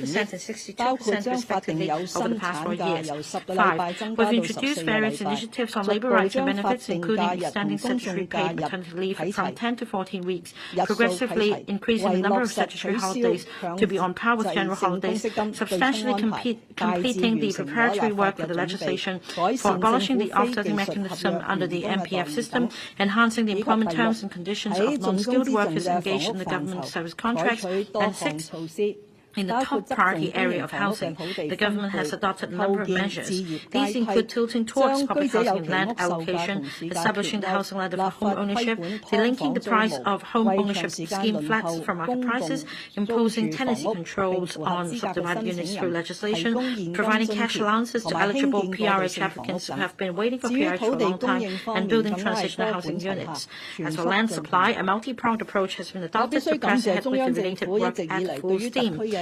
3% and 包括 62% 將法定 respectively 有 over 薪 the past 產 4假 years. 由10個禮拜 5. 增加 We've 到 introduced 14個 various 禮拜， initiatives on 逐 labour 步 rights and 將法 benefits, 定 including 假日 extending 同公 statutory 眾假 paid 日 maternity leave 睇 from 齊， 10 to 14 weeks, 日數睇 progressively 齊， increasing 為 the number 落 of 實 statutory 取消 holidays 強 to be on par with 制 general 性公 holidays, 積金對沖 substantially 安排，大致 completing 完 the 成咗 preparatory 立法 work 嘅 for the 準備， legislation 改 for 善政 abolishing 府 the 非 offsetting 技術合 mechanism 約 under 員 the 工嘅待 MPF 遇 system, 等， enhancing the 以及 employment 為六 terms and conditions 喺 of 重中 non-skilled 之重 workers 嘅房 engaged 屋 in the 範 government 疇， service 採 contract. 取多 And 項 6. 措施。 In the 包括 top 執 priority 行公 area 營 of 房屋嘅 housing, 土地 the 分 government 配、 has adopted a 構 number of 建 measures. 置業 These 階 include 梯， tilting 將 towards 居 public 者有 housing and 其 land 屋售價 allocation, 同市價 establishing 脫 the 鈎， housing ladder 立 for 法 home 規 ownership, 管 delinking 劏 the 房 price 租 of 務， home 為 ownership 長時間 scheme 輪 flats 候 from 公 market 共 prices, 租 imposing 住房 tenancy 屋並 controls 符合 on 資格嘅 subdivided 申 units 請 through 人，提 legislation, 供現金 providing 津 cash 貼 allowances 同 to 埋興 eligible 建過渡 PRH 性房屋 applicants who 等。 have been waiting for 至於 PRH 土 for a 地 long 供 time 應方 and 面， building 更加係 transitional 多 housing 管齊下， units. 全 As 速 for land 進 supply, 行。 a multi-pronged approach has been 我 adopted 必須 to 感 press 謝 ahead 中 with 央 the 政 related 府一 work 直以 at 嚟對 full 於特 steam. 區嘅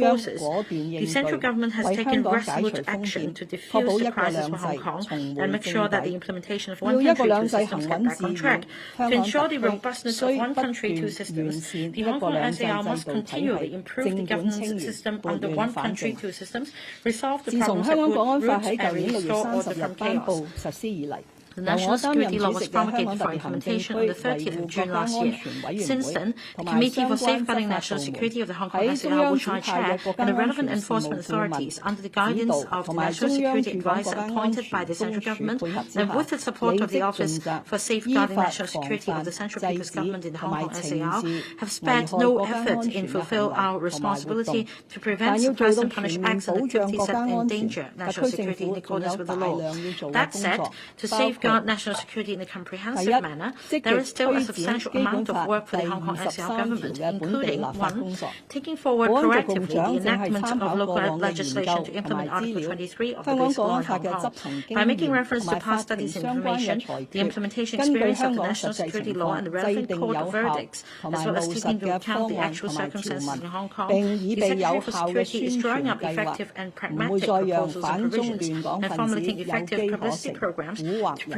央 forces, 果斷應 the central 對， government has 為 taken 香港解除 resolute 風 action 險， to 確 defuse 保 the 一國 crisis 兩 for Hong 制 Kong 重 and 回 make sure 正 that the 軌。 implementation of 要 one 一國 country, 兩 two 制 systems 行 get 穩 back 致 on 遠， track. 香 To 港 ensure 特 the 區 robustness 須 of one 不 country, 斷 two 完 systems, 善 the 一 Hong 國 Kong 兩制 SAR 制 must 度體 continually 系， improve 正 the 本 governance 清源， system 撥 under 亂 one 反 country, 正。 two systems, resolve the 自從 problems 香 that 港國 would 安法 root 喺 and 舊年6月 restore 30 order 日 from 頒 chaos. 布實施以嚟， The 由 National 我擔任 Security 主 Law 席 was 嘅香 promulgated 港特 for 別行政 implementation 區 on the 維 30th 護 of 國 June 家 last 安 year. 全委員 Since 會 then, 同 the 埋 Committee 相 for 關執 Safeguarding 法 National 部門 Security of the Hong Kong 喺 SAR 中央 will 指 try 派 chair 嘅國家 and the 安 relevant 全事務 enforcement 顧問 authorities under the 指 guidance 導 of 同 the 埋 National 中央 Security 駐港國 Advisor 家安 appointed 全 by the 公 central 署 government 配合之 and 下， with the support 履 of the 職 Office 盡責， for 依 Safeguarding 法 National 防 Security of 範 the central 制 people's 止 government in the 同 Hong 埋 Kong 懲 SAR 治 have 危 spared 害 no 國家 effort 安 in 全嘅 fulfill 行 our 為同埋活動。 responsibility to prevent, 但要做 suppress 到 and 全 punish 面 acts 保 and 障 activities 國家 that 安全， endanger 特 national 區政 security in 府仲 accordance 有 with 大 the law. 量要做嘅 That 工 said, 作， to 包括 safeguard national security in a 第 comprehensive 一， manner, 積 there 極 is still a 推展 substantial 基本 amount of 法 work for 第 the Hong Kong 23 SAR 條 government, 嘅本地立 including 法 1. 工作。 Taking forward 保安局局 proactively 長 the 正係 enactment 參 of 考過 local 往嘅研 legislation 究 to 同埋 implement 資 Article 料， 23 of the 香港 Basic 國 Law 安 in 法 Hong 嘅執 Kong. 行經 By making 驗 reference 同 to 埋法 past 庭 studies and 相關嘅 information, 裁 the 決， implementation 根據 experience 香 of the 港 national 實際 security 情 law 況， and the 制 relevant 定 court 有 verdicts, 效同 as 埋 well 務 as 實 taking into 嘅 account 方 the 案 actual 同埋條 circumstances 文， in Hong Kong, 並已 the 備有 Secretary for 效嘅 Security 宣 is drawing 傳 up 計劃， effective and 唔會 pragmatic 再讓 proposals and 反中 provisions 亂港 and 分子 formulating 有 effective 機可 publicity 乘， programs 蠱惑 to 人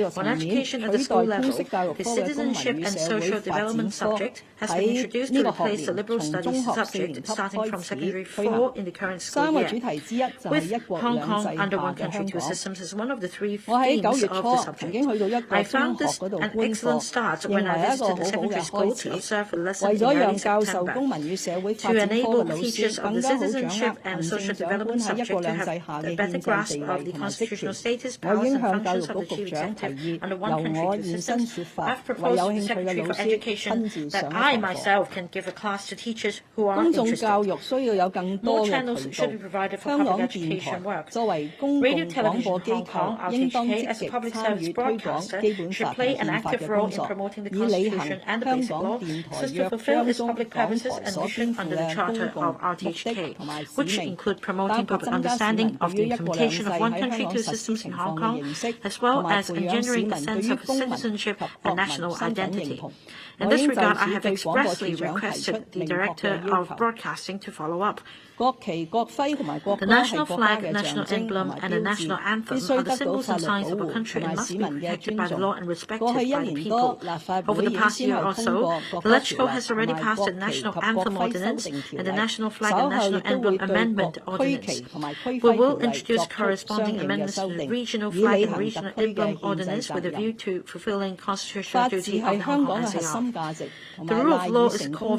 育 On 層面 education at the 取 school 代通 level, 識教育 the 科嘅公 citizenship 民與 and 社會 social 發展 development 科 subject has been 喺 introduced 呢 to 個學 replace the 年 liberal 從 studies 中學4 subject 年級 starting from 開始 secondary 推行。 4 in the current 三 school 個 year. 主題之一就係 With 一國 Hong 兩制 Kong 下 under one 嘅 country, 香 two 港。 systems is one of the three 我喺 themes 9月 of 初 the 曾 subject. 經去到一個 I 中 found 學 this 嗰度 an 觀 excellent 課， start 認 when 為 I 一個 visited 好 the 好 secondary 嘅 school 開 to 始。 observe a 為 lesson in 咗 early 讓教授 September. 公民與社會 To 發展科嘅 enable 老師 teachers of 更 the 加好掌 citizenship 握 and 行 social 政長官 development 喺一 subject 國 to 兩 have 制下 a 嘅 better 憲制 grasp 地 of 位 the 同埋職 constitutional 權。 status, 我 powers 已經 and 向教育 functions of 局 the 局長 two 提 executive 議， under 由 one country, 我 two 現身 systems. 說法， I've 為有 proposed to 興 the 趣嘅 Secretary 老 for 師 Education 親自 that 上 I 一堂課。 myself can give a class to teachers who are 公眾 interested. 教育需要有更多 More 嘅 channels 渠 should be 道。 provided for 香港 public 電 education 台 work. 作為公共 Radio 廣播 Television 機 Hong 構， Kong, 應當 RTHK, 積 as a 極 public 參 service 與推廣 broadcaster, 基本 should 法同 play an 憲法 active 嘅 role 工 in 作， promoting the 以履行 Constitution and the 香 Basic 港 Law 電台 so as 約 to fulfill 章 its 中 public 港 purposes 台 and 所 mission 肩負 under the 嘅 Charter 公 of 共目的 RTHK, 同埋使 which 命， include 包 promoting 括 public 增加市 understanding 民對 of 於 the 一國兩制 implementation of 喺 one 香 country, 港 two 實施 systems 情 in 況 Hong 嘅 Kong, 認識， as 同 well 埋 as 培養市 engendering 民 a 對 sense 於 of 公民及 citizenship 國 and 民 national 身份認 identity. 同。 In 我 this 應就 regard, I 此 have 對廣播處 expressly 長提出 requested the 明確 Director 嘅要 of 求。 Broadcasting to follow up. 國旗、國徽同埋國 The 歌係 national 國家 flag, 嘅 national 象徵同 emblem, 埋 and the 標 national 誌， anthem 必 are 須 the 得到 symbols 法 and 律 signs 保 of a 護 country 同埋 and must 市 be 民嘅 protected 尊 by the 重。 law and 過 respected 去一 by the 年 people. 多，立法 Over 會 the 已經 past 先 year 後 or 通 so, 過國 the 歌 Legislature 條例 has 同 already 埋 passed 國 the 旗 National 及國 Anthem 徽修 Ordinance 訂條 and the 例。 National Flag 稍 and 後亦 National 都會 Emblem 對 Amendment 國區 Ordinance. 旗同埋區 We 徽條 will 例 introduce 作出相 corresponding 應嘅 amendments 修 to the 訂， Regional 以 Flag 履 and 行 Regional 特區嘅 Emblem 憲制 Ordinance 責 with a 任。 view to fulfilling constitutional 法治 duty of 係 the 香 Hong 港 Kong 嘅核 SAR. 心價值，同 The 埋 rule 賴 of 以 law is 成 core 功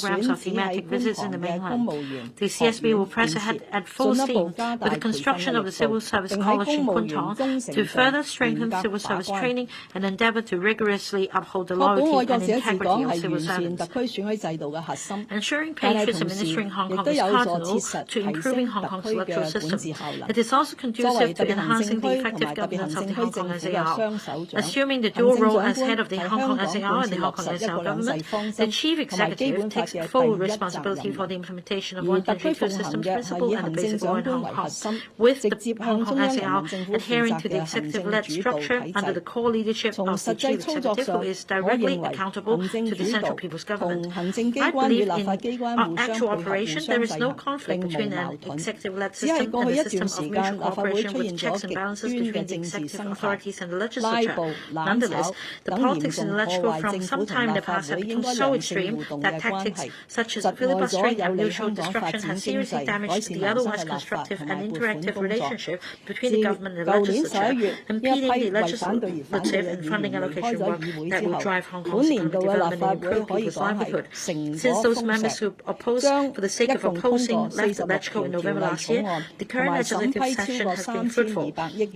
programs or 選址喺 thematic 觀 visits in the 塘嘅公 mainland. 務員 The 學 CSB will 院 press 建 ahead 設， at full 進一步 steam 加 with 大 the 培訓 construction 嘅 of 力 the Civil 度， Service 並喺 College 公 in 務員 Kuntong 忠誠 to 上 further 嚴 strengthen 格 civil 把 service 關。 training and endeavor to rigorously uphold the 確保 loyalty 愛國 and 者治 integrity 港 of 係 civil 完善 servants. 特區選舉制度嘅核心， Ensuring 但係 patriots 同時 administering Hong 亦 Kong 都 is 有助 cardinal 切實 to 提 improving 升 Hong 特 Kong's 區 electoral 嘅管治 system. 效能。 It is also 作為 conducive 特 to 別行政 enhancing the 區同 effective 埋特別行 governance of 政 the 區 Hong 政 Kong 府嘅 SAR. 雙手長， Assuming the 行 dual 政 role 長 as head 官 of the 係 Hong 香 Kong 港 SAR 管 and 治 the 落 Hong Kong 實一 SAR 國兩制 government, 方 the 針 chief 同埋基 executive 本法 takes 嘅 full 第一責 responsibility 任 for 人。 the implementation of 而 one 特區 country, two 奉行 systems 嘅係 principle 以 and 行 a 政 basic law 長 in 官 Hong 為核 Kong, 心， with 直 the 接 Hong 向 Kong 中央人 SAR 民政府負 adhering 責 to the 嘅行政 executive-led 主導 structure 體 under the 制。 core leadership 從 of the 實 chief 際操作 executive, 上， who is 我 directly 認為 accountable 行政 to the 主 central 導 people's 同 government. 行政機 I 關與 believe 立法 in 機關 our 互相 actual 配合、互 operation, 相 there 制 is no 衡， conflict 並無 between 矛 an 盾。 executive-led 只係 system 過 and 去 a 一段 system of 時 mutual 間，立法會 cooperation 出 with 現咗 checks 極 and balances 端 between 嘅 the 政治 executive 生態、 authorities and the 拉 legislature. 布、攬 Nonetheless, 炒 the 等嚴 politics in 重 the 破 electoral 壞 from 政 some 府同 time in 立 the 法 past have 會應 become 該 so 良性 extreme 互動 that 嘅關 tactics 係， such as 窒礙咗 filibustering 有 and 利 mutual 香港發 destruction 展 have 經 seriously 濟、改 damaged 善 the 民生 otherwise 嘅立法 constructive 同 and 埋撥款 interactive 工作。 relationship 自 between the government and the 舊年11 legislature, 月，呢一 impeding 批 the 為反對而反對 legislative 嘅 and 議 funding 員離開 allocation 咗 work 議會 that 之 will 後， drive Hong 本 Kong's 年度 economic 嘅立 development 法 and 會 improve 可以 people's 講係 livelihood. 成 Since 果 those 豐 members 碩， who opposed 將 for the 一 sake of 共通過 opposing left 46 electoral in 條條 November 例 last 草 year, 案， the 同 current 埋審 legislative 批超 session 過 has been fruitful.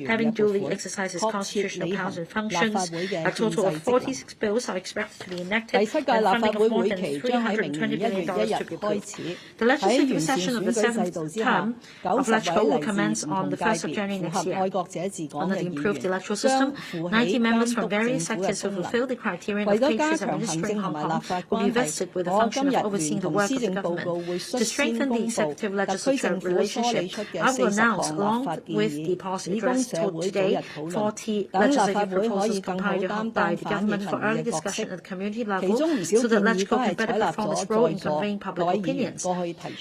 Having duly exercised its constitutional powers and functions, a total of 46 bills are expected to be enacted, and funding of more than $320 billion to be approved. The legislative session of the 7th term of LegCo will commence on the 1st of January next year. Under the improved electoral system, 90 members from various sectors who fulfill the criterion of patriots administering Hong Kong will be vested with the function of overseeing the work of the government. To strengthen the executive-legislature relationship, I will announce, along with the policy address told today, 40 legislative proposals compiled by the government for early discussion at the community level so that LegCo can better perform its role in conveying public opinions.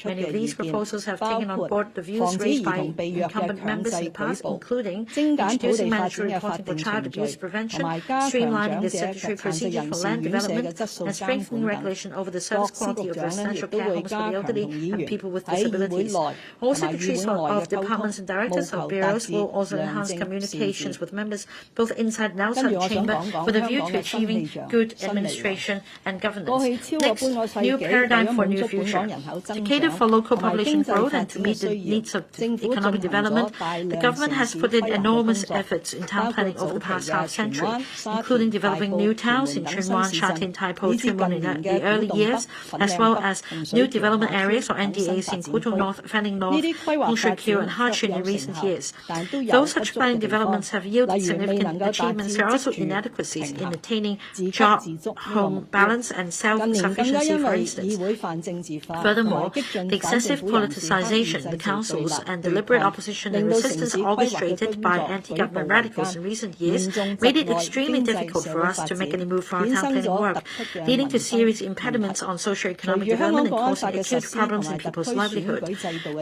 Many of these proposals have taken on board the views raised by incumbent members in the past, including introducing mandatory reporting for child abuse prevention, streamlining the statutory procedure for land development, and strengthening regulation over the service quality of residential care homes for the elderly and people with disabilities. All secretaries of departments and directors of bureaus will also enhance communications with members both inside and outside the chamber with a view to achieving good administration and governance. Next, new paradigm for a new future. To cater for local population growth and to meet the needs of economic development, the government has put in enormous efforts in town planning over the past half-century, including developing new towns in Tsuen Wan, Sha Tin, Tai Po, Tuen Mun in the early years, as well as new development areas or NDAs in Kutong North, Fanling North, Hung Shui Kiu, and Hachin in recent years. Though such planning developments have yielded significant achievements, there are also inadequacies in attaining job-home balance and self-sufficiency, for instance. Furthermore, the excessive politicization of the councils and deliberate opposition and resistance orchestrated by anti-government radicals in recent years made it extremely difficult for us to make any move for our town planning work, leading to serious impediments on socio-economic development and causing acute problems in people's livelihood.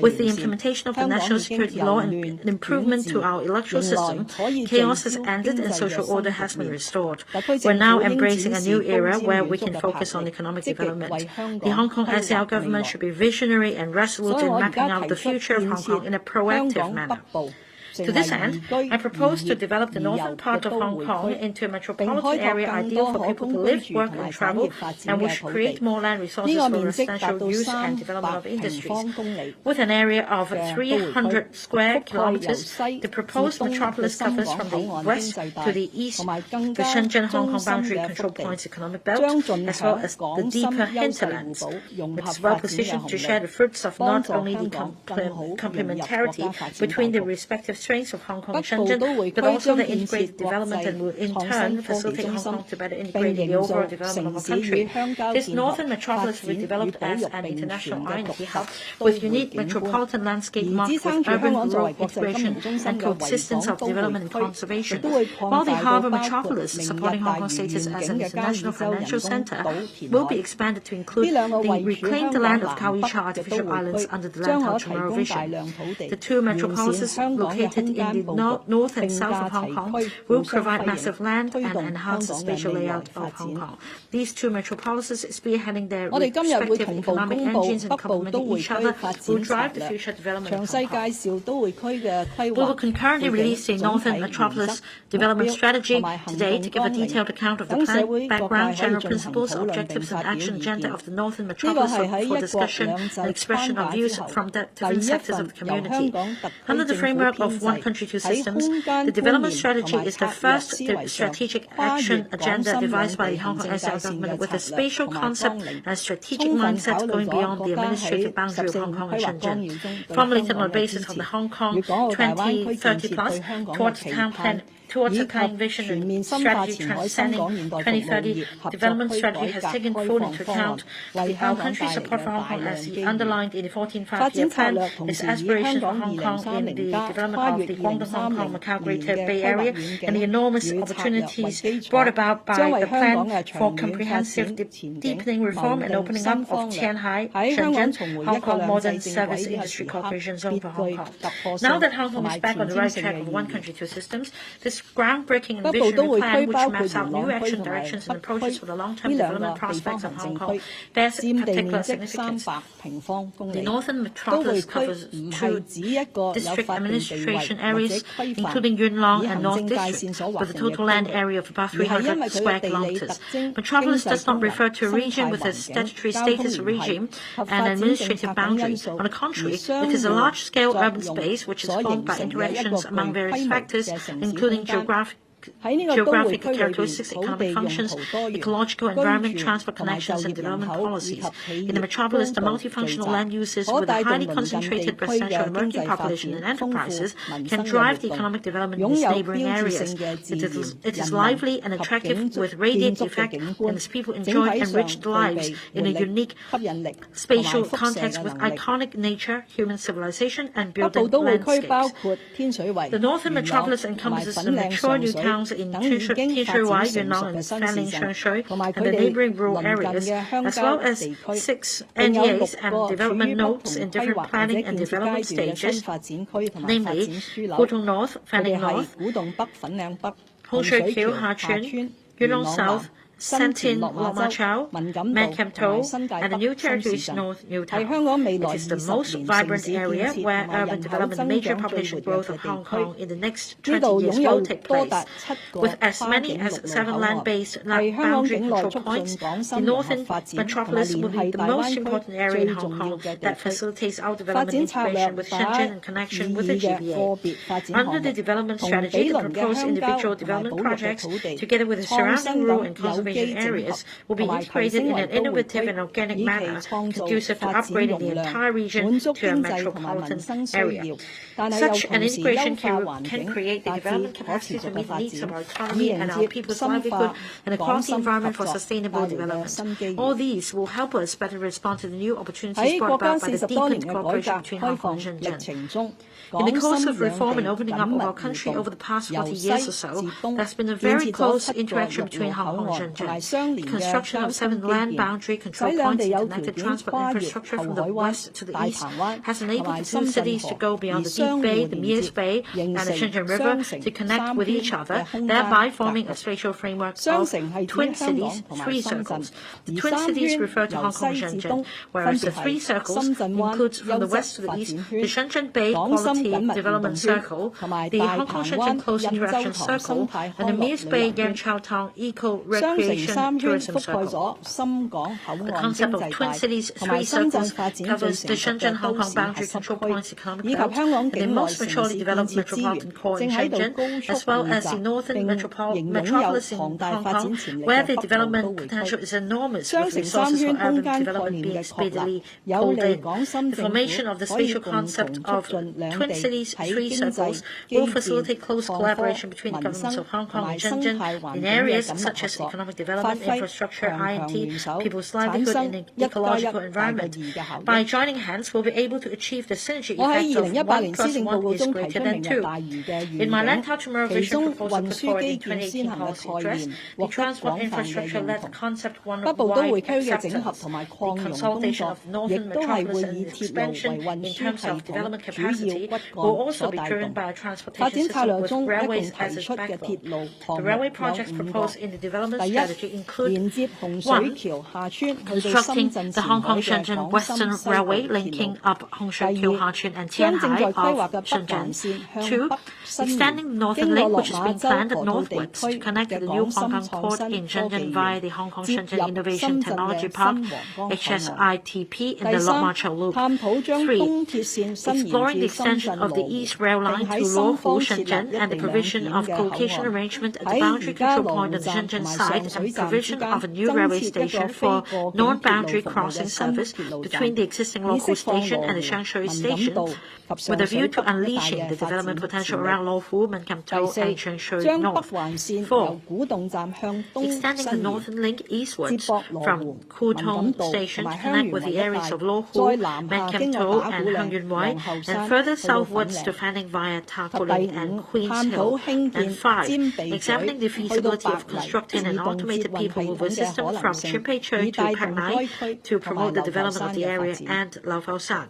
With the implementation of the national security law and an improvement to our electoral system, chaos has ended and social order has been restored. We're now embracing a new era where we can focus on economic development. The Hong Kong SAR government should be visionary and resolute in mapping out the future of Hong Kong in a proactive manner. To this end, I propose to develop the northern part of Hong Kong into a metropolitan area ideal for people to live, work, and travel, and which create more land resources for residential use and development of industries. With an area of 300 square kilometers, the proposed metropolis covers from the west to the east the Shenzhen-Hong Kong boundary control point's economic belt, as well as the deeper hinterlands. It's well positioned to share the fruits of not only the complementarity between the respective strengths of Hong Kong and Shenzhen, but also the integrated development and will in turn facilitate Hong Kong to better integrate the overall development of the country. This northern metropolis will be developed as an international R&D hub with unique metropolitan landscape marked with urban-rural integration and coexistence of development and conservation, while the harbour metropolis, supporting Hong Kong's status as an international financial centre, will be expanded to include the reclaimed land of Kaoicha Artificial Islands under the Land Town Tomorrow vision. The two metropolises located in the north and south of Hong Kong will provide massive land and enhance the spatial layout of Hong Kong. These two metropolises, spearheading their respective economic engines and complementing each other, will drive the future development of Hong Kong. We will concurrently release the Northern Metropolis Development Strategy today to give a detailed account of the plan, background, general principles, objectives, and action agenda of the Northern Metropolis for discussion and expression of views from different sectors of the community. Under the framework of One Country, Two Systems, the development strategy is the first strategic action agenda devised by the Hong Kong SAR government with a spatial concept and strategic mindset going beyond the administrative boundary of Hong Kong and Shenzhen. Formulated on the basis of the Hong Kong 2030 Plus towards town plan towards a planning vision and strategy transcending 2030 development strategy has taken full into account our country's support for Hong Kong as underlined in the 14th Five-Year Plan, its aspirations for Hong Kong in the development of the Guangdong, Hong Kong, Macau Greater Bay Area, and the enormous opportunities brought about by the plan for comprehensive deepening reform and opening up of Tianhai, Shenzhen, Hong Kong Modern Service Industry Cooperation Zone for Hong Kong. Now that Hong Kong is back on the right track of One Country, Two Systems, this groundbreaking and visionary plan, which maps out new action directions and approaches for the long-term development prospects of Hong Kong, bears particular significance. The Northern Metropolis covers two district administration conservation areas, including Yunlong and North District, with a total land area of about 300 square kilometers. Metropolis does not refer to a region with a statutory status regime and administrative boundary. On the contrary, it is a large-scale urban space which is formed by interactions among various factors, including geographic characteristics, economic functions, ecological environment, transport connections, and development policies. In the metropolis, the multifunctional land uses with a highly concentrated residential and working population and enterprises can drive the economic development in its neighboring areas. It is lively and attractive with radiant effect, and its people enjoy enriched lives in a unique spatial context with iconic nature, human civilization, and building landscapes. The northern metropolis encompasses the mature new towns in Tianshui, Yunnan, and Fanling, Shanshui, and the neighboring rural areas, as well as 6 NDAs and development nodes in different planning and development stages, namely Hutong North, Fanling North, Hongshui Kiu, Hachun, Yulong South, Santin, Loma Chao, Mankam To, and the New Territories North New Town. It is the most vibrant area where urban development and major population growth of Hong Kong in the next 20 years will take place. With as many as 7 land-based boundary control points, the northern metropolis will be the most important area in Hong Kong that facilitates our development integration with Shenzhen and connection with the GBA. Under the development strategy, the proposed individual development projects, together with the surrounding rural and conservation areas, will be integrated in an innovative and organic manner, conducive to upgrading the entire region to a metropolitan area. Such an integration can create the development capacity to meet the needs of our economy and our people's livelihood and a quality environment for sustainable development. All these will help us better respond to the new opportunities brought about by the deepened cooperation between Hong Kong and Shenzhen. In the course of reform and opening up of our country over the past 40 years or so, there's been a very close interaction between Hong Kong and Shenzhen. The construction of 7 land boundary control points and connected transport infrastructure from the west to the east has enabled the 2 cities to go beyond the Deep Bay, the Mias Bay, and the Shenzhen River to connect with each other, thereby forming a spatial framework of twin cities, 3 circles. The twin cities refer to Hong Kong and Shenzhen, whereas the 3 circles includes from the west to the east the Shenzhen Bay Quality Development Circle, the Hong Kong-Shenzhen Close Interaction Circle, and the Mias Bay Yanchao Town Eco-Recreation Tourism Circle. The concept of twin cities, 3 circles covers the Shenzhen-Hong Kong boundary control points economic belt and the most maturely developed metropolitan core in Shenzhen, as well as the northern metropolis in Hong Kong, where the development potential is enormous, with resources for urban development being speedily pulled in. The formation of the spatial concept of twin cities, 3 circles will facilitate close collaboration between the governments of Hong Kong and Shenzhen in areas such as economic development, infrastructure, I&T, people's livelihood, and ecological environment. By joining hands, we'll be able to achieve the synergy effect of 1 plus 1 is greater than 2. In my Land How Tomorrow Vision proposal put forward in 2018 policy address, the transport infrastructure led the concept one-wide acceptance. The consolidation of northern metropolis and its expansion in terms of development capacity will also be driven by a transportation system with railways as its backbone. The railway projects proposed in the development strategy include 1. Constructing the Hong Kong-Shenzhen Western Railway linking up Hongshui-Kiu, Hachun, and Tianhai of Shenzhen. 2. Extending the Northern Link, which is being planned northwards to connect the new Hong Kong port in Shenzhen via the Hong Kong-Shenzhen Innovation Technology Park, HSITP, in the Lok Ma Chau Loop. 3. Exploring the extension of the East Rail Line to Luohu, Shenzhen, and the provision of co-location arrangement at the boundary control point on the Shenzhen side, and provision of a new railway station for non-boundary crossing service between the existing local station and the Shanshui station, with a view to unleashing the development potential around Luohu, Mankam To, and Shanshui North. 4. Extending the Northern Link eastwards from Kutong Station to connect with the areas of Luohu, Mankam To, and Hung Yuen Wai, and further southwards to Fanning via Ta Kau and Queen's Hill. And 5. Examining the feasibility of constructing an automated people mover system from Chim Pei Choi to Pak Nai to promote the development of the area and Lau Fau San.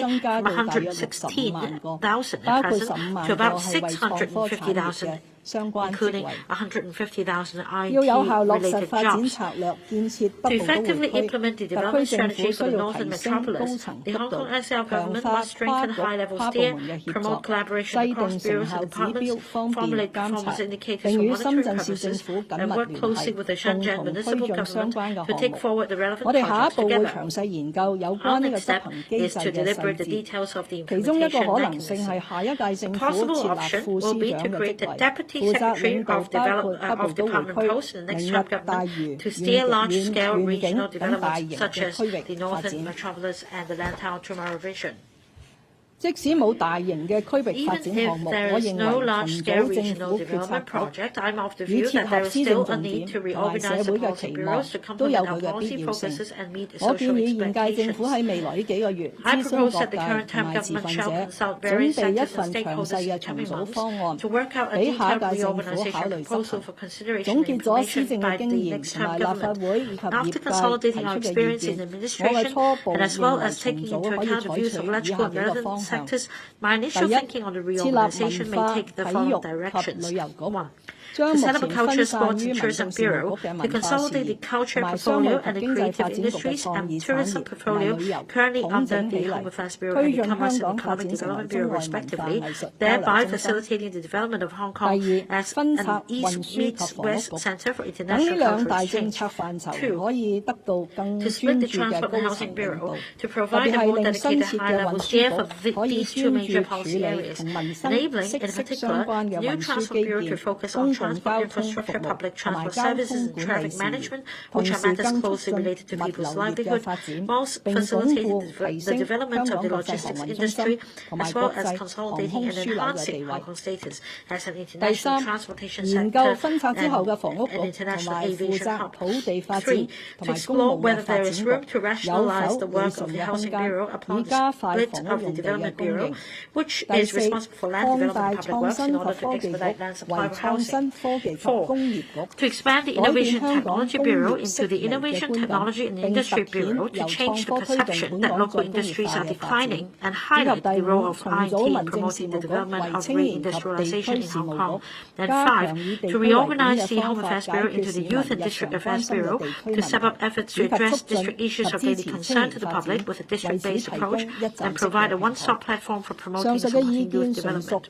增加到大約65萬個，包括15萬個係為創科產業嘅相關職位。要有效落實發展策略，建設北部都會區，特區政府需要提升高層級度，強化跨局跨部門嘅協作，制定成效指標，方便監察，並與深圳市政府緊密聯繫，共同推進相關嘅項目。我哋下一步會詳細研究有關呢個執行機制嘅細節，其中一個可能性係下一屆政府設立副司長嘅職位。負責領導包括北部都會區、明日大嶼、遠景等大型嘅區域發展。即使冇大型嘅區域發展項目，我認為群組政府決策局與切合施政重點同埋社會嘅期望都有佢嘅必要性。我建議現屆政府喺未來呢幾個月諮詢各界同埋持份者，準備一份詳細嘅重組方案，俾下一屆政府考慮執行。總結咗施政嘅經驗同埋立法會以及業界提出嘅意見，我嘅初步認為重組可以採取以下幾個方向。sectors, my initial thinking on the reorganization may take the following directions. 1. To set up a culture, sports, and tourism bureau to consolidate the culture portfolio and the creative industries and tourism portfolio currently under the Home Affairs Bureau and the Commerce and Economic Development Bureau respectively, thereby facilitating the development of Hong Kong as an East-West Center for international cultural exchange. 2. To split the Transport and Housing Bureau to provide a more dedicated high-level chair for these two major policy areas, enabling, in particular, the new Transport Bureau to focus on transport infrastructure, public transport services, and traffic management, which are matters closely related to people's livelihood, whilst facilitating the development of the logistics industry, as well as consolidating and enhancing Hong Kong's status as an international transportation center and an international aviation hub. 3. To explore whether there is room to rationalize the work of the Housing Bureau upon the split of the Development Bureau, which is responsible for land development and public works in order to expedite land supply for housing. 4. To expand the Innovation Technology Bureau into the Innovation Technology and Industry Bureau to change the perception that local industries are declining and highlight the role of IT in promoting the development of reindustrialization in Hong Kong. And 5. To reorganize the Home Affairs Bureau into the Youth and District Affairs Bureau to step up efforts to address district issues of daily concern to the public with a district-based approach and provide a one-stop platform for promoting and supporting youth development.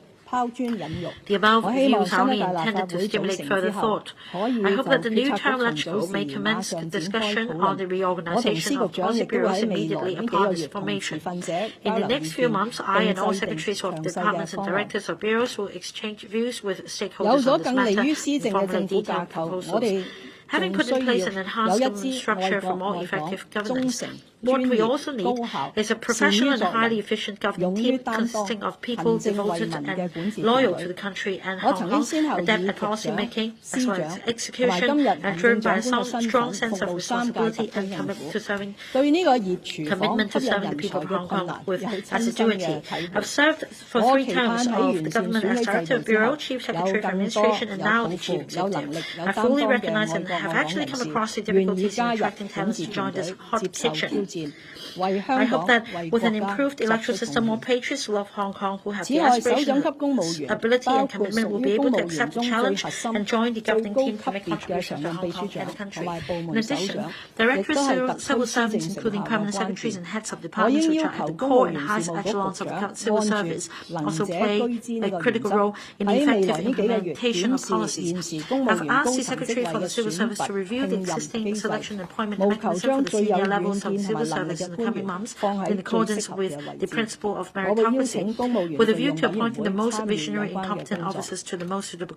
The above views are only intended to stimulate further thought. I hope that the new term legislature may commence the discussion on the reorganization of policy bureaus immediately upon its formation. In the next few months, I and all secretaries of departments and directors of bureaus will exchange views with stakeholders on this matter and formulate detailed proposals. Having put in place an enhanced government structure for more effective governance, what we also need is a professional and highly efficient governing team consisting of people devoted and loyal to the country and Hong Kong, adept at policy making as well as execution, and driven by a strong sense of responsibility and commitment to serving the people of Hong Kong with assiduity. I've served for 3 terms of the government as Director of Bureau, Chief Secretary for Administration, and now the Chief Executive. I fully recognize and have actually come across the difficulties in attracting talents to join this hot kitchen. I hope that with an improved electoral system, more patriots who love Hong Kong, who have the aspiration, ability and commitment will be able to accept the challenge and join the governing team to make contributions to Hong Kong and the country. In addition, directors, civil servants, including permanent secretaries and heads of departments, which are at the core and highest echelons of the civil service, also play a critical role in the effective implementation of policies. I've asked the Secretary for the Civil Service to review the existing selection and appointment mechanism for the senior levels of the civil service in the coming months in accordance with the principle of meritocracy, with a view to appointing the most visionary and competent officers to the most suitable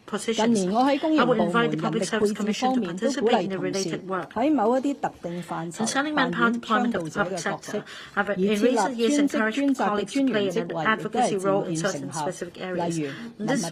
positions. I will invite the Public Service Commission to participate in the related work. Concerning manpower deployment of the public sector, I've in recent years encouraged colleagues to play an advocacy role in certain specific areas. In this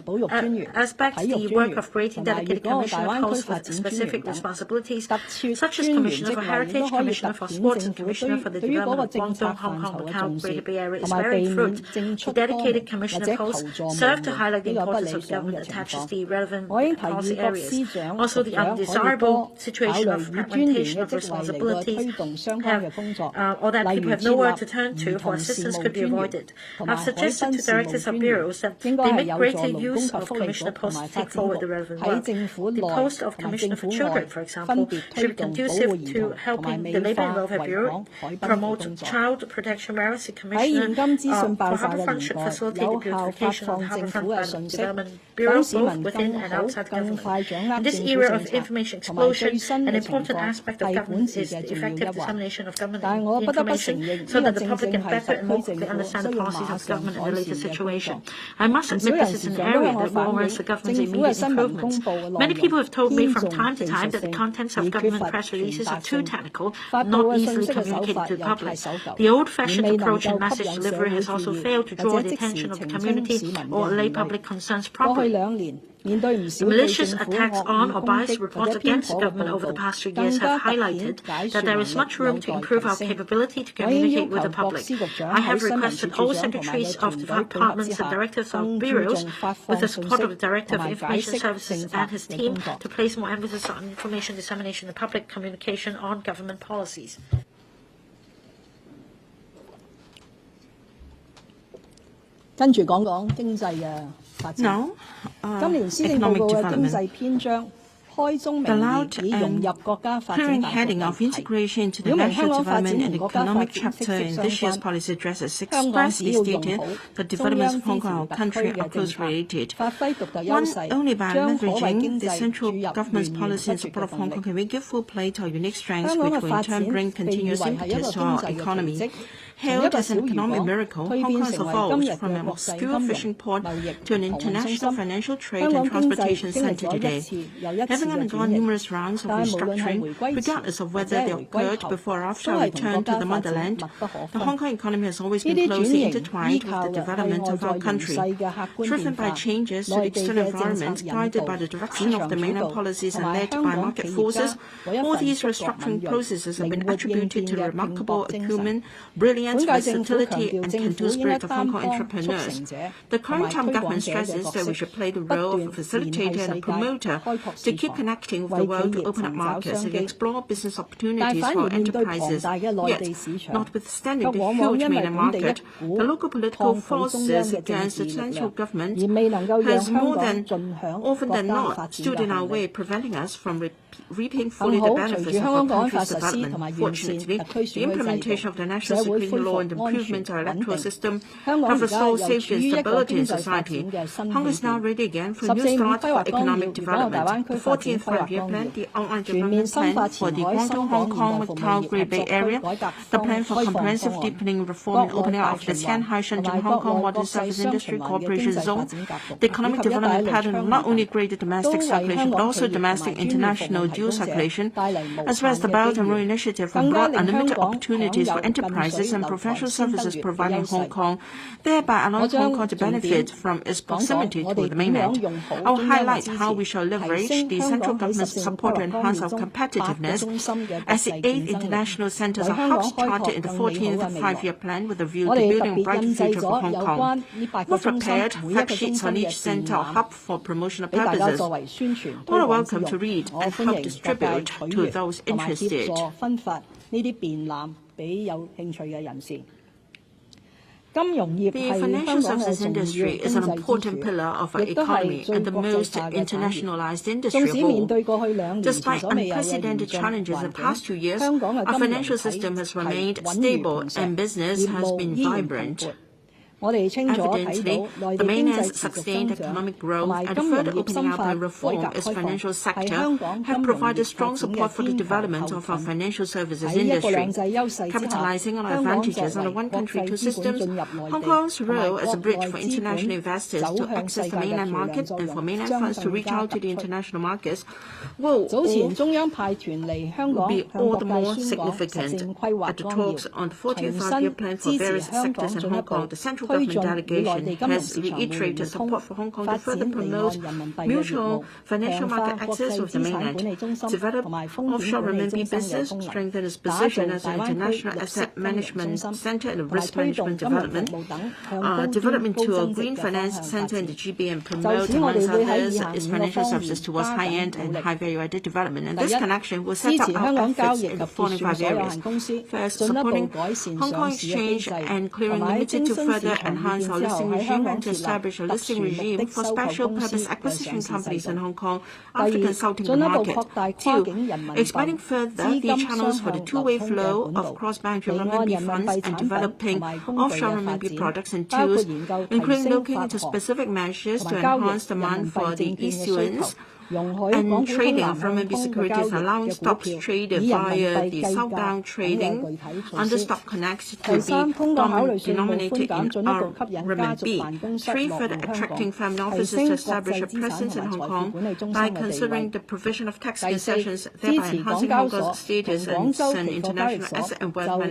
aspect, the work of creating dedicated commissioner posts with specific responsibilities, such as Commissioner for Heritage, Commissioner for Sports, and Commissioner for the Development of Guangdong, Hong Kong, Macau, Greater Bay Area is bearing fruit. The dedicated commissioner posts serve to highlight the importance of government attaches the relevant policy areas. Also, the undesirable situation of fragmentation of responsibilities or that people have nowhere to turn to for assistance could be avoided. I've suggested to directors of bureaus that they make greater use of commissioner posts to take forward the relevant work. The post of Commissioner for Children, for example, should be conducive to helping the Labour and Welfare Bureau promote child protection, whereas the Commissioner for Harbourfront should facilitate the beautification of the Harbourfront by the Development Bureau, both within and outside government. In this era of information explosion, an important aspect of government is the effective dissemination of government information so that the public can better and more quickly understand the policies of government in the latest situation. I must admit this is an area that warrants the government's immediate improvements. Many people have told me from time to time that the contents of government press releases are too technical, not easily communicated to the public. The old-fashioned approach in message delivery has also failed to draw the attention of the community or lay public concerns properly. The malicious attacks on or biased reports against the government over the past 3 years have highlighted that there is much room to improve our capability to communicate with the public. I have requested all secretaries of departments and directors of bureaus, with the support of the Director of Information Services and his team, to place more emphasis on information dissemination and public communication on government policies. 跟住講講經濟嘅發展。今年施政報告嘅經濟篇章開宗明義以融入國家發展大局為題，表明香港發展同國家發展息息相關。香港只要用好中央支持特區嘅政策，發揮獨特優勢，將可為經濟注入源源不絕嘅動力。香港嘅發展被譽為係一個經濟嘅奇蹟。從一個小漁港蛻變成為今日嘅國際金融、貿易同航運中心，香港經濟經歷咗一次又一次嘅轉型，但係無論係回歸前或者係回歸後，都係同國家發展密不可分。呢啲轉型依靠嘅係外在形勢嘅客觀變化、內地嘅政策引導、市場主導同埋香港企業家嗰一份觸覺敏鋭、靈活應變嘅拼搏精神。本屆政府強調，政府應該擔當促成者同埋推廣者嘅角色，不斷聯繫世界、開拓市場，為企業尋找商機。但反而面對龐大嘅內地市場，卻往往因為本地一股抗拒中央嘅政治力量，而未能夠讓香港盡享國家發展嘅紅利。幸好，隨住香港國安法實施同埋完善特區選舉制度，社會恢復安全穩定，香港而家又處於一個經濟發展嘅新起點。十四五規劃綱要粵港澳大灣區發展規劃綱要全面深化前海深港現代服務業合作區改革開放方案，國內大循環同埋國內國際雙循環嘅經濟發展格局，以及一帶一路倡議，都為香港企業同埋專業服務提供者帶嚟無限嘅機遇，更加令香港享有近水樓台先得月嘅優勢。我將重點講講我哋點樣用好中央嘅支持，提升香港喺十四五規劃綱要中8個中心嘅國際競爭力，為香港開拓更美好嘅未來。我哋特別印製咗有關呢8個中心每一個中心嘅示範，俾大家作為宣傳推廣之用。我歡迎各界取閱同埋協助分發呢啲便覽俾有興趣嘅人士。金融業係香港嘅重要經濟支柱，亦都係最國際化嘅產業。縱使面對過去2年前所未有嘅嚴峻環境，香港嘅金融體系係穩如磐石，業務依然蓬勃。我哋清楚睇到內地經濟持續增長同埋金融業深化改革開放，係香港金融業發展嘅天后後盾。喺一國兩制優勢之下，香港作為國際資本進入內地同埋國內資本走向世界嘅橋樑，早前中央派團嚟香港向各界宣講實政規劃綱要，重申支持香港進一步推進與內地金融市場互聯互通，發展離岸人民幣嘅業務，強化國際資產管理中心同埋風險管理中心嘅功能，打造大灣區綠色金融中心，同埋推動金融服務等向高端高增值嘅方向發展。就此，我哋會喺以下5個方面加緊努力。第一，支持香港交易及結算所有限公司進一步改善上市嘅機制，同埋喺徵新市場完善之後喺香港設立特殊目的收購公司嘅上市制度。第二，進一步擴大跨境人民幣資金雙向流通嘅管道，離岸人民幣產品同埋工具嘅發展，包括研究提升發行同埋交易人民幣證券嘅需求。容許港股通南向通嘅交易嘅股票以人民幣計價等嘅具體措施。第三，通過考慮稅務寬減，進一步吸引家族辦公室落戶香港，提升國際資產同埋財富管理中心嘅地位。第四，支持港交所同廣州期貨交易所就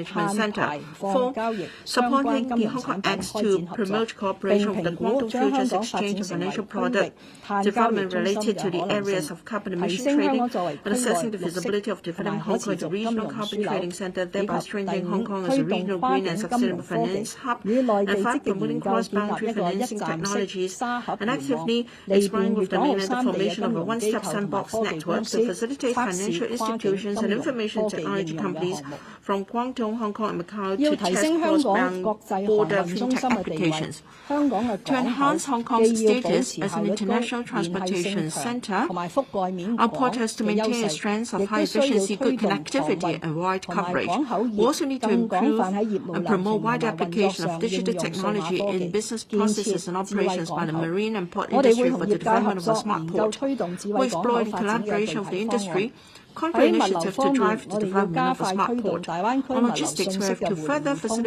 碳排放交易相關金融產品開展合作，並評估將香港發展成為區域碳交易中心嘅可能性。提升香港作為區內綠色同埋可持續金融樞紐，以及推動跨境金融服務，以內地積極研究建立一個一站式沙盒聯網，利便粵港澳三地嘅金融機構同埋科技公司測試跨境金融技術應用嘅項目。要提升香港國際航運中心嘅地位，香港嘅港口既要保持效率高、連繫性強同埋覆蓋面廣嘅優勢，亦都需要推動航運同埋港口業更廣泛喺業務流程同埋運作上應用數碼科技，建設智慧港口。我哋會同業界合作研究推動智慧港口發展嘅具體方案。喺物流方面，我哋要加快推動大灣區物流信息嘅互聯互通，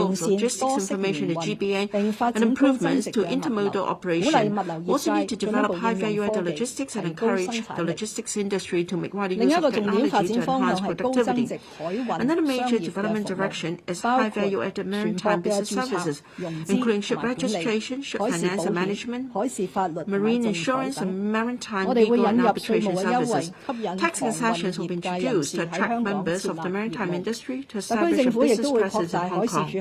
完善多式聯運，並發展高增值嘅物流，鼓勵物流業界進一步應用科技，提高生產力。另一個重點發展方向係高增值海運商業嘅服務，包括船舶嘅註冊、融資同埋管理、海事法律同埋仲裁等。我哋會引入稅務嘅優惠，吸引Sanctions will be introduced to attract members of the maritime industry to establish a business presence in Hong Kong.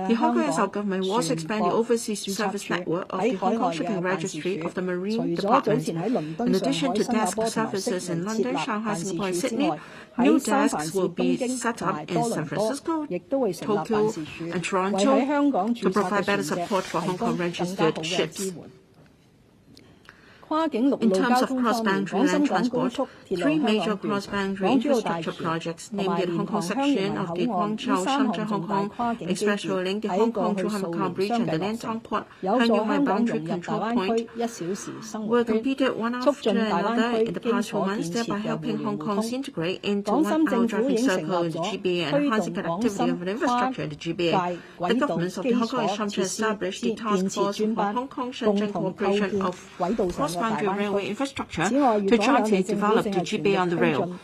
The Hong Kong SL government will also expand the overseas service network of the Hong Kong Shipping Registry of the Marine Department. In addition to desk services in London, Shanghai, Singapore, and Sydney, new desks will be set up in San Francisco, Tokyo, and Toronto to provide better support for Hong Kong registered ships. In terms of cross-boundary land transport, three major cross-boundary infrastructure projects, namely the Hong Kong section of the Guangzhou-Shenzhen-Hong Kong Expressway link, the Hong Kong-to-Hong-Kong Bridge, and the Lantong Port, Hanyuwai Boundary Control Point, were completed one after another in the past 4 months, thereby helping Hong Kong integrate into one-hour driving circle in the GBA and enhancing connectivity of an infrastructure in the GBA. The governments of the Hong Kong Exchange established the Task Force for Hong Kong-Shenzhen Cooperation of Cross-boundary railway infrastructure to jointly develop the GBA on the rail.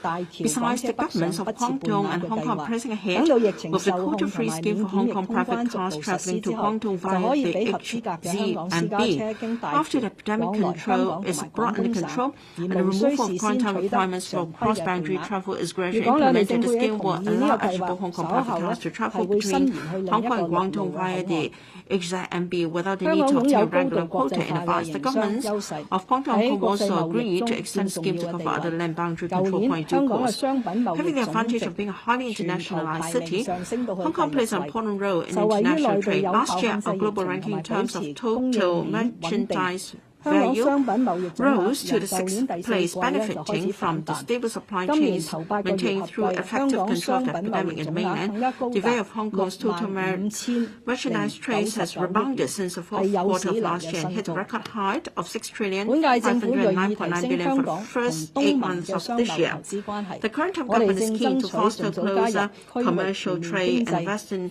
Besides, the governments of Guangdong and Hong Kong are pressing ahead with the quota-free scheme for Hong Kong private cars traveling to Guangdong via the HZ and B. After the epidemic control is brought under control and the removal of quarantine requirements for cross-boundary travel is gradually implemented, the scheme will allow eligible Hong Kong private cars to travel between Hong Kong and Guangdong via the HZMB without the need to obtain a regular quota in advance. The governments of Guangdong and Hong Kong also agreed to extend the scheme to cover other land boundary control points in due course. Having the advantage of being a highly internationalized city, Hong Kong plays an important role in international trade. Last year, our global ranking in terms of total merchandise value rose to the 6th place, benefiting from the stable supply chains maintained through effective control of the epidemic in the mainland. The value of Hong Kong's total merchandise trade has rebounded since the fourth quarter of last year and hit a record high of $6,509.9 billion for the first 8 months of this year. The current government is keen to foster closer commercial trade and Western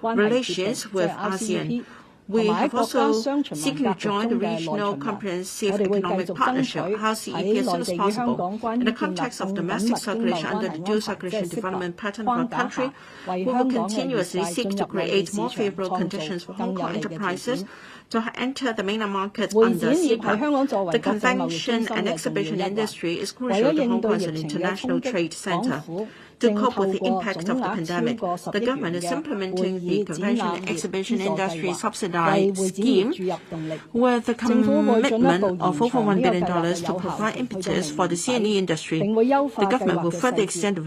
relations with ASEAN. We have also seeking to join the Regional Comprehensive Economic Partnership, RCEP, as soon as possible. In the context of domestic circulation under the dual circulation development pattern of our country, we will continuously seek to create more favorable conditions for Hong Kong enterprises to enter the mainland market under CEPA. The convention and exhibition industry is crucial to Hong Kong as an international trade center. To cope with the impact of the pandemic, the government is implementing the convention and exhibition industry subsidized scheme with a commitment of over $1 billion to provide impetus for the CNE industry. The government will further extend the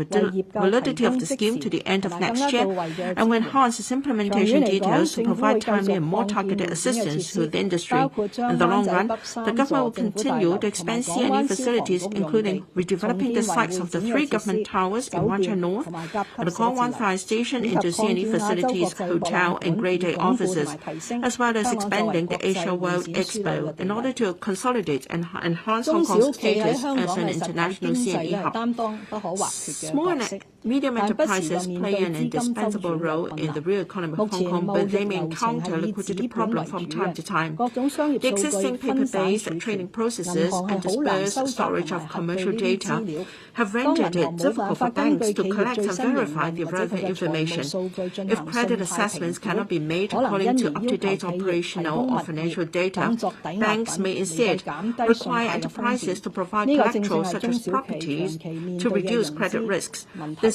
validity of the scheme to the end of next year and will enhance its implementation details to provide timely and more targeted assistance to the industry. In the long run, the government will continue to expand CNE facilities, including redeveloping the sites of the 3 government towers in North and the Kwong Wan Fire Station into CNE facilities, hotel and Grade A offices, as well as expanding the Asia World Expo in order to consolidate and enhance Hong Kong's status as an international CNE hub. Small and medium enterprises play an indispensable role in the real economy of Hong Kong, but they may encounter liquidity problems from time to time. The existing paper-based trading processes and dispersed storage of commercial data have rendered it difficult for banks to collect and verify the relevant information. If credit assessments cannot be made according to up-to-date operational or financial data, banks may instead require enterprises to provide collateral such as properties to reduce credit risks. This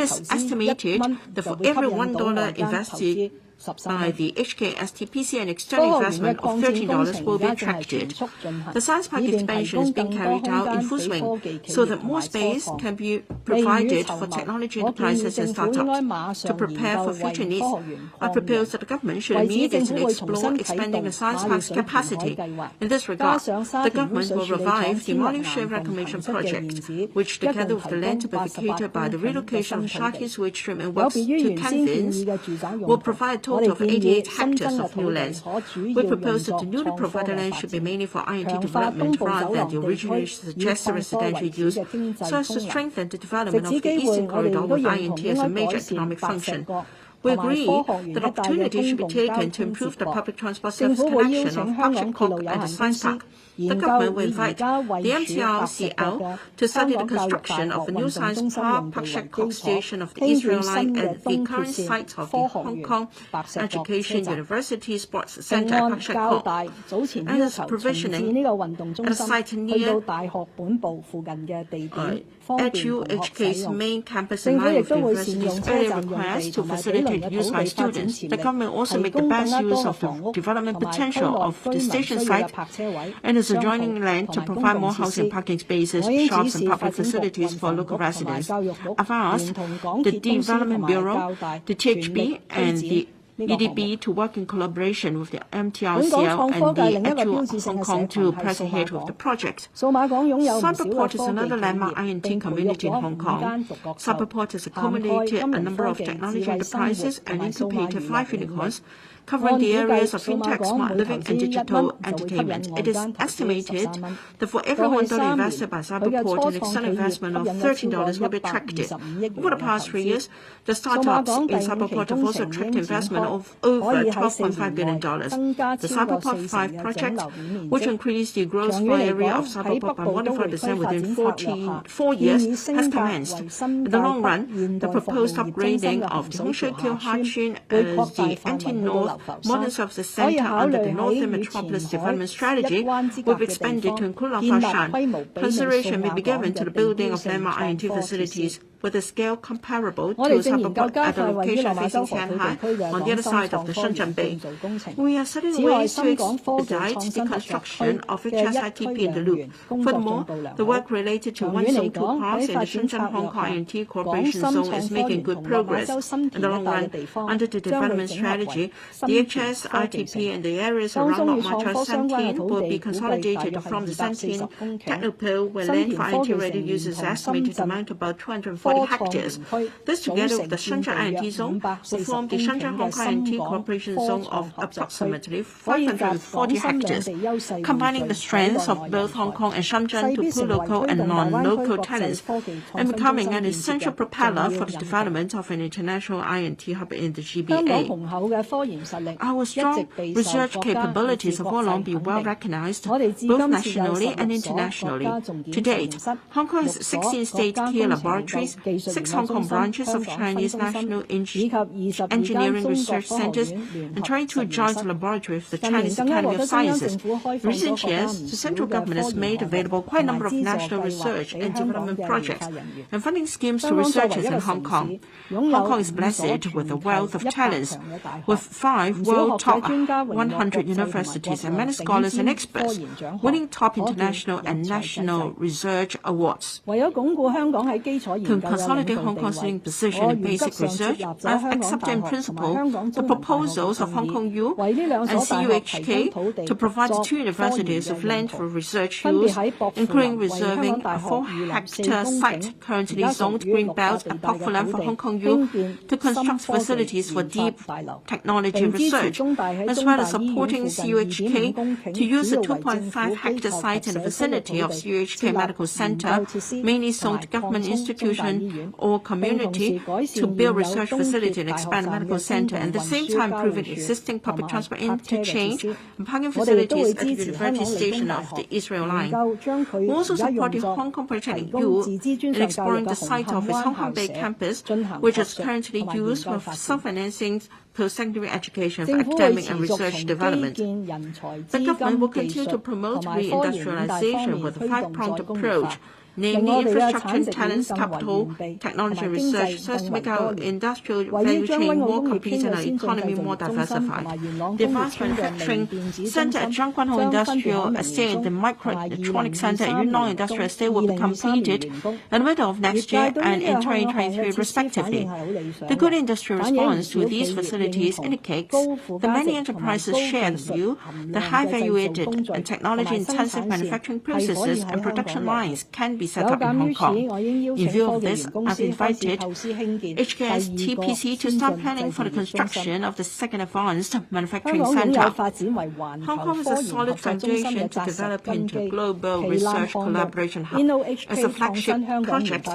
is estimated that for every $1 invested by the HKSTPC, an external investment of $13 will be attracted. The science park expansion is being carried out in full swing so that more space can be provided for technology enterprises and startups to prepare for future needs. I propose that the government should immediately explore expanding the science park's capacity. In this regard, the government will revive the Monument Reclamation Project, which, together with the land to be vacated by the relocation of Sharkey's Wage Stream and works to Canvins, will provide a total of 88 hectares of new lands. We propose that the newly provided land should be mainly for INT development rather than the originally suggested residential use, so as to strengthen the development of the Eastern Corridor with INT as a major economic function. We agree that opportunity should be taken to improve the public transport service connection of Pak Shek Kok and the Science Park. The government will invite the MTRCL to study the construction of a new science park, Pak Shek Kok Station of the Israel Line at the current site of the Hong Kong Education University Sports Center at Pak Shek Kok, and its provisioning at a site near HUHK's main campus in line with the university's earlier request to facilitate limited use by students, the government also make the best use of the development potential of the station site and its adjoining land to provide more housing, parking spaces, shops, and public facilities for local residents. I've asked the Development Bureau, the THB, and the EDB to work in collaboration with the MTRCL and the actual Hong Kong to press ahead with the project. Cyberport is another landmark INT community in Hong Kong. Cyberport has accumulated a number of technology enterprises and incubated 5 unicorns, covering the areas of fintech, smart living, and digital entertainment. It is estimated that for every $1 invested by Cyberport, an external investment of $13 will be attracted. Over the past 3 years, the startups in Cyberport have also attracted investment of over $12.5 billion. The Cyberport 5 project, which increased the gross floor area of Cyberport by more than 40% within 4 years, has commenced. In the long run, the proposed upgrading of the Hong Shou Kiew Hachin as the anti-North Modern Services Center under the Northern Metropolis Development Strategy will be expanded to include Langshan. Consideration may be given to the building of landmark INT facilities with a scale comparable to Cyberport at the location facing Shanghai on the other side of the Shenzhen Bay. We are studying ways to expedite the construction of HSITP in the loop. Furthermore, the work related to one zone, 2 parks in the Shenzhen Hong Kong INT Cooperation Zone is making good progress. In the long run, under the development strategy, the HSITP and the areas around Lok Ma Chau Santin will be consolidated from the Santin Technopole, where land for INT-ready use is estimated to amount to about 240 hectares. This, together with the Shenzhen INT Zone, will form the Shenzhen Hong Kong INT Cooperation Zone of approximately 540 hectares, combining the strengths of both Hong Kong and Shenzhen to pull local and non-local talents, and becoming an essential propeller for the development of an international INT hub in the GBA. Our strong research capabilities have all along been well recognized, both nationally and internationally. To date, Hong Kong has 16 state-key laboratories, 6 Hong Kong branches of Chinese National Engineering Research Centers, and 22 joint laboratories with the Chinese Academy of Sciences. In recent years, the central government has made available quite a number of national research and development projects and funding schemes to researchers in Hong Kong. Hong Kong is blessed with a wealth of talents, with 5 world top 100 universities and many scholars and experts, winning top international and national research awards. To consolidate Hong Kong's leading position in basic research, I have accepted in principle the proposals of Hong Kong U and CUHK to provide the 2 universities with land for research use, including reserving a 4-hectare site currently zoned Greenbelt and Park for land for Hong Kong U to construct facilities for deep technology research, as well as supporting CUHK to use the 2.5-hectare site in the vicinity of CUHK Medical Center, mainly zoned government institution or community, to build research facility and expand medical center, and at the same time improving existing public transport interchange and parking facilities at the university station of the Israel Line. We also supported Hong Kong Polytechnic U in exploring the site of its Hong Kong Bay campus, which is currently used for self-financing post-secondary education for academic and research development. The government will continue to promote reindustrialization with a 5-pronged approach, namely infrastructure and talents, capital, technology and research, so as to make our industrial value chain more complete and our economy more diversified. The Advanced Manufacturing Center at Zhang Guan Hong Industrial Estate and the Microelectronics Center at Yunnan Industrial Estate will be completed in the middle of next year and in 2023 respectively. The good industry response to these facilities indicates that many enterprises share the view that high-value-added and technology-intensive manufacturing processes and production lines can be set up in Hong Kong. In view of this, I've invited HKS TPC to start planning for the construction of the second advanced manufacturing center. Hong Kong has a solid foundation to develop into a global research collaboration hub. As a flagship project,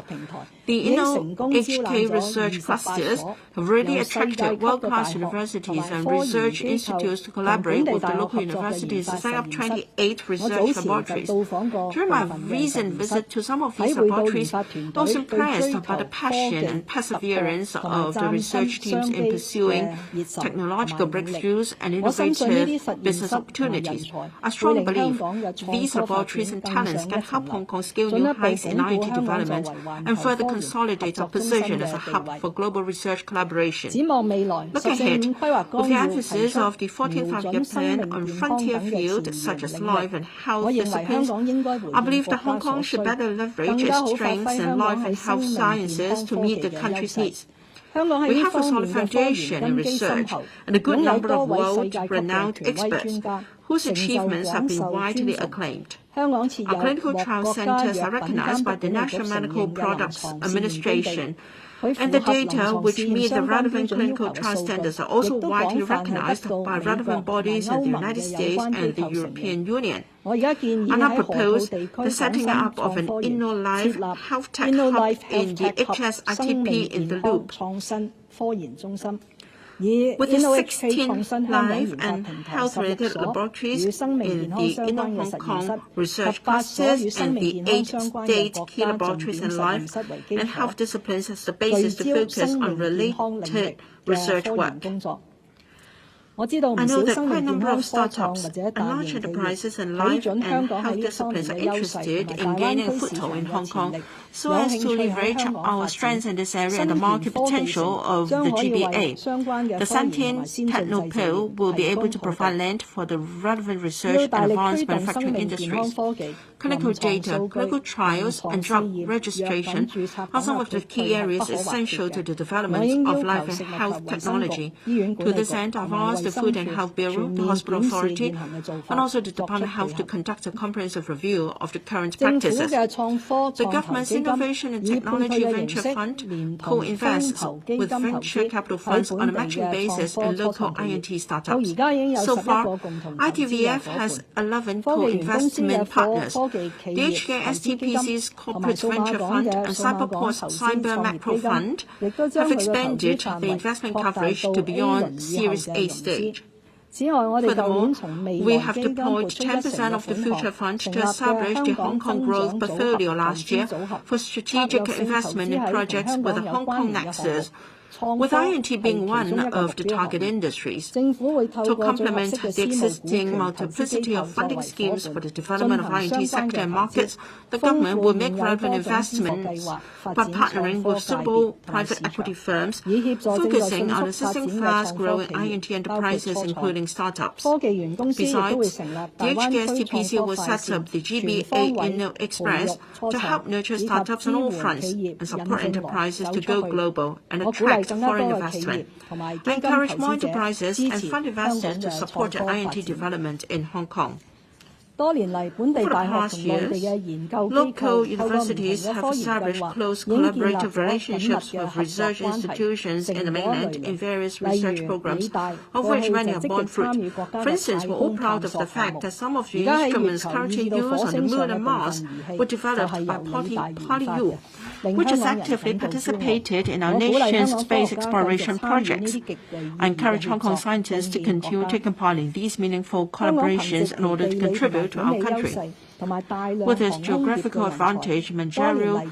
the InnoHK research clusters have already attracted world-class universities and research institutes to collaborate with the local universities to set up 28 research laboratories. During my recent visit to some of these laboratories, I was impressed by the passion and perseverance of the research teams in pursuing technological breakthroughs and innovative business opportunities. I strongly believe these laboratories and talents can help Hong Kong scale new heights in IoT development and further consolidate our position as a hub for global research collaboration. Looking ahead, with the emphasis of the 14th Five-Year Plan on frontier fields such as life and health disciplines, I believe that Hong Kong should better leverage its strengths in life and health sciences to meet the country's needs. We have a solid foundation in research and a good number of world-renowned experts whose achievements have been widely acclaimed. Our clinical trial centers are recognized by the National Medical Products Administration, and the data which meet the relevant clinical trial standards are also widely recognized by relevant bodies in the United States and the European Union. And I propose the setting up of an InnoLife Health Tech Hub in the HSITP in the Loop. With the 16 life and health-related laboratories in the Inno Hong Kong research clusters and the 8 state key laboratories in life and health disciplines as the basis to focus on related research work. I know that quite a number of startups and large enterprises in life and health disciplines are interested in gaining a foothold in Hong Kong so as to leverage our strengths in this area and the market potential of the GBA. The Santien Technopole will be able to provide land for the relevant research and advanced manufacturing industries. Clinical data, clinical trials, and drug registration are some of the key areas essential to the development of life and health technology. To this end, I've asked the Food and Health Bureau, the Hospital Authority, and also the Department of Health to conduct a comprehensive review of the current practices. The government's Innovation and Technology Venture Fund co-invests with venture capital funds on a matching basis in local INT startups. So far, ITVF has 11 co-investment partners. The HKSTPC's Corporate Venture Fund and Cyberport's Cyber Macro Fund have expanded the investment coverage to beyond Series A stage. Furthermore, we have deployed 10% of the Future Fund to establish the Hong Kong Growth Portfolio last year for strategic investment in projects with a Hong Kong nexus, with INT being one of the target industries. To complement the existing multiplicity of funding schemes for the development of INT sector and markets, the government will make relevant investments by partnering with suitable private equity firms, focusing on assisting fast-growing INT enterprises, including startups. Besides, the HKSTPC will set up the GBA Inno Express to help nurture startups on all fronts and support enterprises to go global and attract foreign investment. I encourage more enterprises and fund investors to support the INT development in Hong Kong. For the past years, local universities have established close collaborative relationships with research institutions in the mainland in various research programs, of which many have borne fruit. For instance, we're all proud of the fact that some of the instruments currently used on the Moon and Mars were developed by PolyU, which has actively participated in our nation's space exploration projects. I encourage Hong Kong scientists to continue taking part in these meaningful collaborations in order to contribute to our country. With its geographical advantage, managerial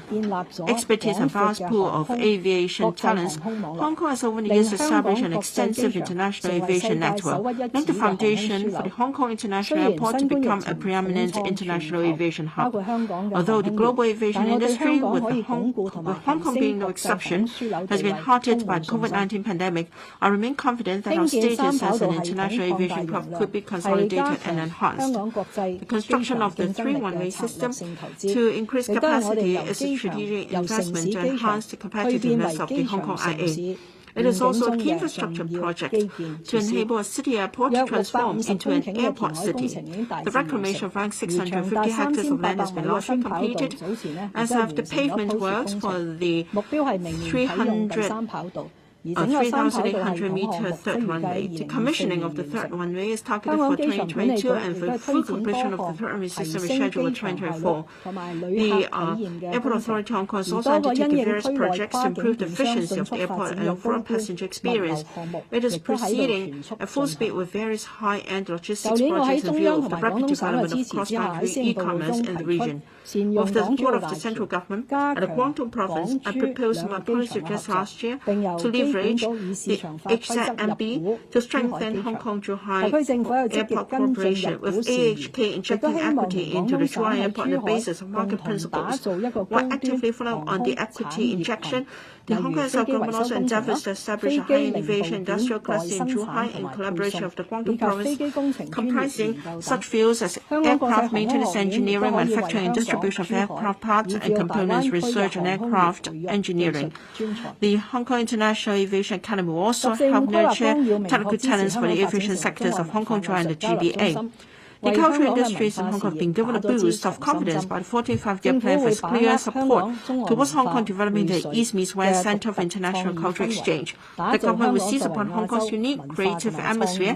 expertise, and vast pool of aviation talents, Hong Kong has over the years established an extensive international aviation network, laying the foundation for the Hong Kong International Airport to become a preeminent international aviation hub. Although the global aviation industry, with Hong Kong being no exception, has been hit by the COVID-19 pandemic, I remain confident that our status as an international aviation hub could be consolidated and enhanced. The construction of the 3-one-way system to increase capacity is a strategic investment to enhance the competitiveness of the Hong Kong IA. It is also a key infrastructure project to enable a city airport to transform into an airport city. The reclamation of around 650 hectares of land has been largely completed, as have the pavement works for the 300 3,800-meter third runway. The commissioning of the third runway is targeted for 2022, and for full completion of the third runway system is scheduled for 2024. The Airport Authority Hong Kong is also undertaking various projects to improve the efficiency of the airport and overall passenger experience. It is proceeding at full speed with various high-end logistics projects in view of the rapid development of cross-boundary e-commerce in the region. With the support of the central government and the Guangdong province, I proposed my policy just last year to leverage the HZMB to strengthen Hong Kong-Zhuhai Airport Corporation, with AHK injecting equity into the Zhuhai Airport on the basis of market principles. While actively following on the equity injection, the Hong Kong government also endeavors to establish a high-innovation industrial cluster in Zhuhai in collaboration with the Guangdong province, comprising such fields as aircraft maintenance engineering, manufacturing and distribution of aircraft parts and components, research and aircraft engineering. The Hong Kong International Aviation Academy will also help nurture technical talents for the aviation sectors of Hong Kong, Zhuhai and the GBA. The cultural industries in Hong Kong have been given a boost of confidence by the 14th Five-Year Plan for its clear support towards Hong Kong developing the East meets West Centre of International Cultural Exchange. The government will seize upon Hong Kong's unique creative atmosphere,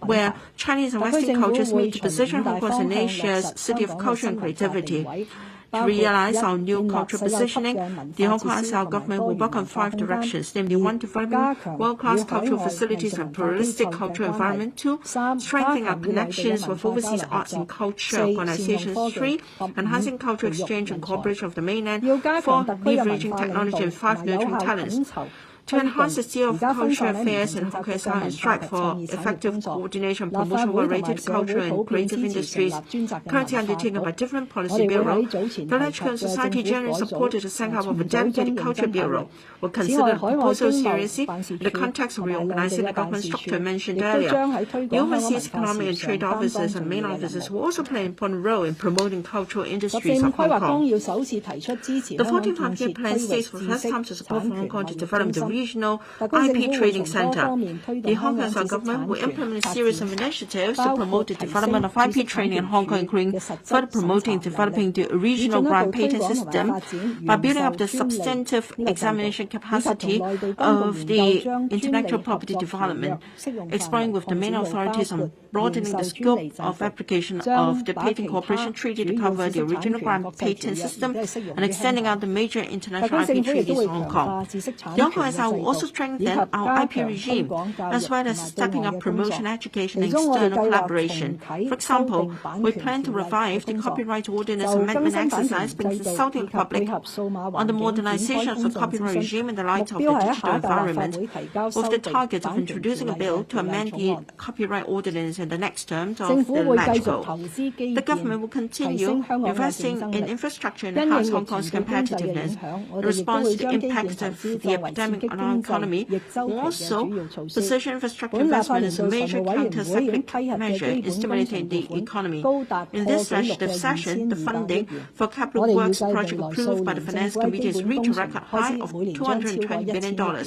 where Chinese and Western cultures meet to position Hong Kong as Asia's city of culture and creativity. To realize our new cultural positioning, the Hong Kong SAR government will work on 5 directions, namely 1, developing world-class cultural facilities and pluralistic cultural environment; 2, strengthening our connections with overseas arts and culture organizations; 3, enhancing cultural exchange and cooperation with the mainland; 4, leveraging technology; and 5, nurturing talents. To enhance the seal of cultural affairs in Hong Kong SAR and strive for effective coordination and promotion related to cultural and creative industries, currently undertaken by different policy bureaus, the Electrical Society generally supported the setting up of a dedicated culture bureau. Will consider the proposal seriously in the context of reorganizing the government structure mentioned earlier. The overseas economic and trade officers and main officers will also play an important role in promoting cultural industries of Hong Kong. The 14th Five-Year Plan states for the first time to support Hong Kong to develop the regional IP trading center. The Hong Kong SAR government will implement a series of initiatives to promote the development of IP trading in Hong Kong, including further promoting and developing the regional grant patent system by building up the substantive examination capacity of the intellectual property development, exploring with the main authorities on broadening the scope of application of the Patent Cooperation Treaty to cover the original grant patent system and extending out the major international IP treaties in Hong Kong. The Hong Kong SAR will also strengthen our IP regime, as well as stepping up promotion, education, and external collaboration. For example, we plan to revive the copyright ordinance amendment exercise by consulting the public on the modernization of the copyright regime in the light of the digital environment, with the target of introducing a bill to amend the copyright ordinance in the next term of the LATCO. The government will continue investing in infrastructure and enhance Hong Kong's competitiveness. In response to the impact of the epidemic on our economy, will also position infrastructure investment as a major counter-cyclical measure in stimulating the economy. In this legislative session, the funding for capital works project approved by the Finance Committee has reached a record high of $220 billion.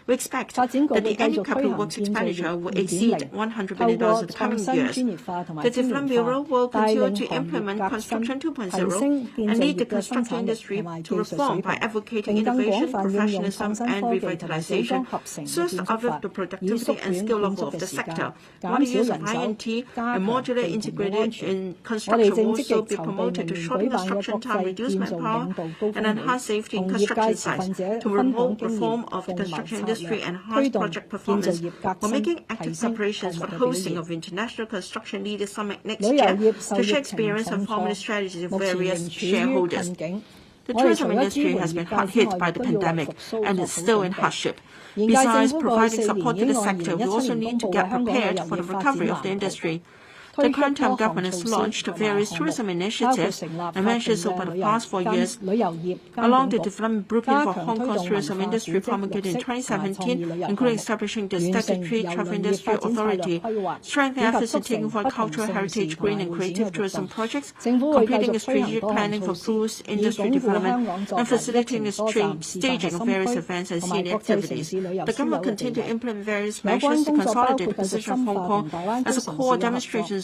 We expect that the annual capital works expenditure will exceed $100 billion in the coming years. The Development Bureau will continue to implement Construction 2.0 and lead the construction industry to reform by advocating innovation, professionalism, and revitalization, so as to uplift the productivity and skill level of the sector. While the use of INT and modular integrated in construction will also be promoted to shorten construction time, reduce manpower, and enhance safety in construction sites, to promote reform of the construction industry and enhance project performance. We're making active preparations for the hosting of International Construction Leaders Summit next year to share experience and formulate strategies with various shareholders. The tourism industry has been hard hit by the pandemic and is still in hardship. Besides providing support to the sector, we also need to get prepared for the recovery of the industry. The current term government has launched various tourism initiatives and measures over the past 4 years, along the development blueprint for Hong Kong's tourism industry promulgated in 2017, including establishing the Statutory Travel Industry Authority, strengthening efforts in taking forward cultural heritage, green and creative tourism projects, completing the strategic planning for cruise industry development, and facilitating the staging of various events and scenic activities. The government continued to implement various measures to consolidate the position of Hong Kong as a core demonstration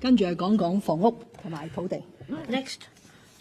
跟住係講講房屋同埋土地。Next,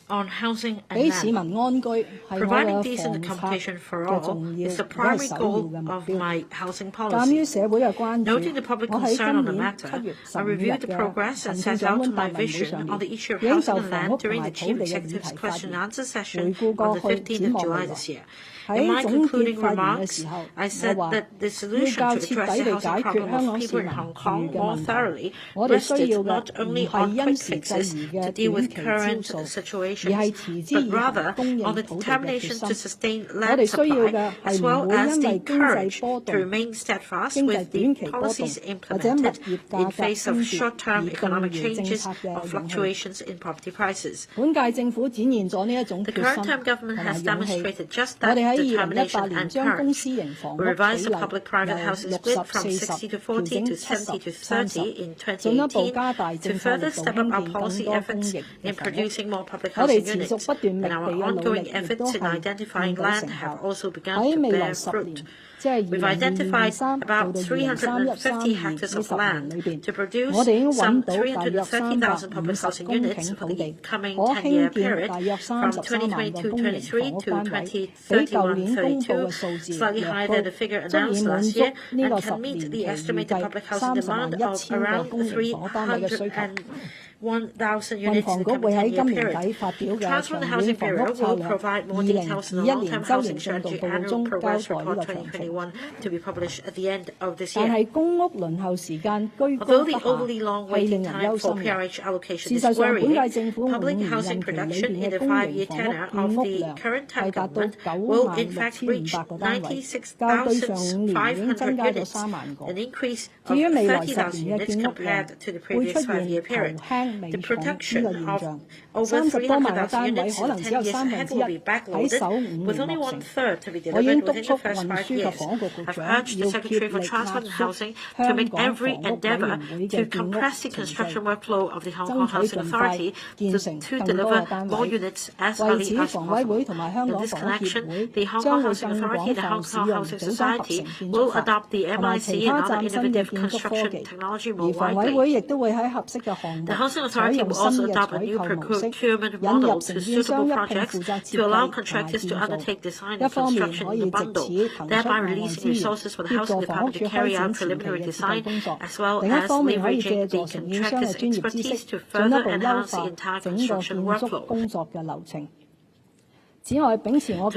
on housing and 俾市民 land. 安居係我 Providing 嘅 decent 房策 accommodation for 嘅 all 重要， is the 亦係 primary 首要 goal 嘅目 of 標。 my housing 鑑於 policy. 社會嘅關注， Noting the public 我喺 concern on the 今年 matter, 7月 I 15日 reviewed the 嘅 progress 行 and 政 set 長 out 官 my 答問會 vision 上 on the 面， issue of 已經 housing 就 and 房 land 屋同 during 埋 the 土 Chief 地嘅議 Executive's 題發 question 言， and answer 回 session 顧 on 過 the 去 15th 展 of 望 July 未來。 this year. 喺 In my 總 concluding 結發言嘅 remarks, 時候， I 我 said 話 that the 要 solution 較 to 徹 address 底 the 地 housing 解決 problem 香 of 港 people 市 in 民 Hong 住 Kong 嘅 more 問題。 thoroughly 我哋需 rested 要嘅 not 唔 only 係 on 因 quick 時制 fixes 宜 to 嘅 deal 短 with 期招 current 數，而 situations, 係持之 but 以恆 rather 供 on 應 the 土地嘅決 determination to 心。 sustain 我 land 哋需要 supply, 嘅 as 係 well 唔會 as 因 the 為經濟 courage 波 to 動、 remain steadfast 經濟 with the 短期波動 policies 或者物 implemented 業 in 價格 face 升 of 跌而 short-term 動搖 economic 政 changes 策嘅 or 勇氣。 fluctuations in property prices. 本屆政府展現咗呢一種 The 決 current 心 term 同 government 埋 has 勇氣。 demonstrated just 我 that 哋喺 determination 2018年 and 將公 courage. 私營房屋 We 比 revised 例 the public-private 由 housing split 60 from 60 to 調 40整 to 70 to 30 70/30， in 進一步 2018加大 to 政策力 further 度 step up 興 our 建更 policy 多 efforts 公營 in 嘅房屋。 producing more public 我哋 housing 持續 units, 不斷 and 覓 our 地嘅努力， ongoing 亦 efforts 都 in 係 identifying 見到 land 成 have 效。 also begun 喺 to 未來 bear 10 fruit. 年， We've identified about 350 hectares of land to produce some 330,000 public housing units for the coming 10-year period from 2022-23 to 2031-32, slightly higher than the figure announced last year, and can meet the estimated public housing demand of around 301,000 units in the coming 10-year period. Transform the Housing Bureau will provide more details on the long-term housing strategy annual progress report 2021 to be published at the end of this year. Although the overly long waiting time for PRH allocation is worrying, public housing production in the 5-year tenure of the current Thai government will in fact reach 96,500 units, an increase of 30,000 units compared to the previous 5-year period. The production of over 300,000 units in the 10 years ahead will be backloaded, with only 1/3 to be delivered within the first 5 years. I've urged the Secretary for Transport and Housing to make every endeavour to compress the construction workflow of the Hong Kong Housing Authority to deliver more units as early as possible. In this connection, the Hong Kong Housing Authority and the Hong Kong Housing Society will adopt the MIC and other innovative construction technology more widely. The Housing Authority will also adopt a new procurement model to suitable projects to allow contractors to undertake design and construction in a bundle, thereby releasing resources for the Housing Department to carry out preliminary design, as well as leveraging the contractor's expertise to further enhance the entire construction workflow. To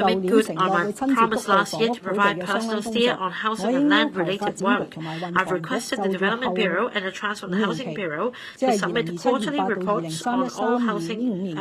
make good on my promise last year to provide personal steer on housing and land-related work, I've requested the Development Bureau and the Transform the Housing Bureau to submit quarterly reports on all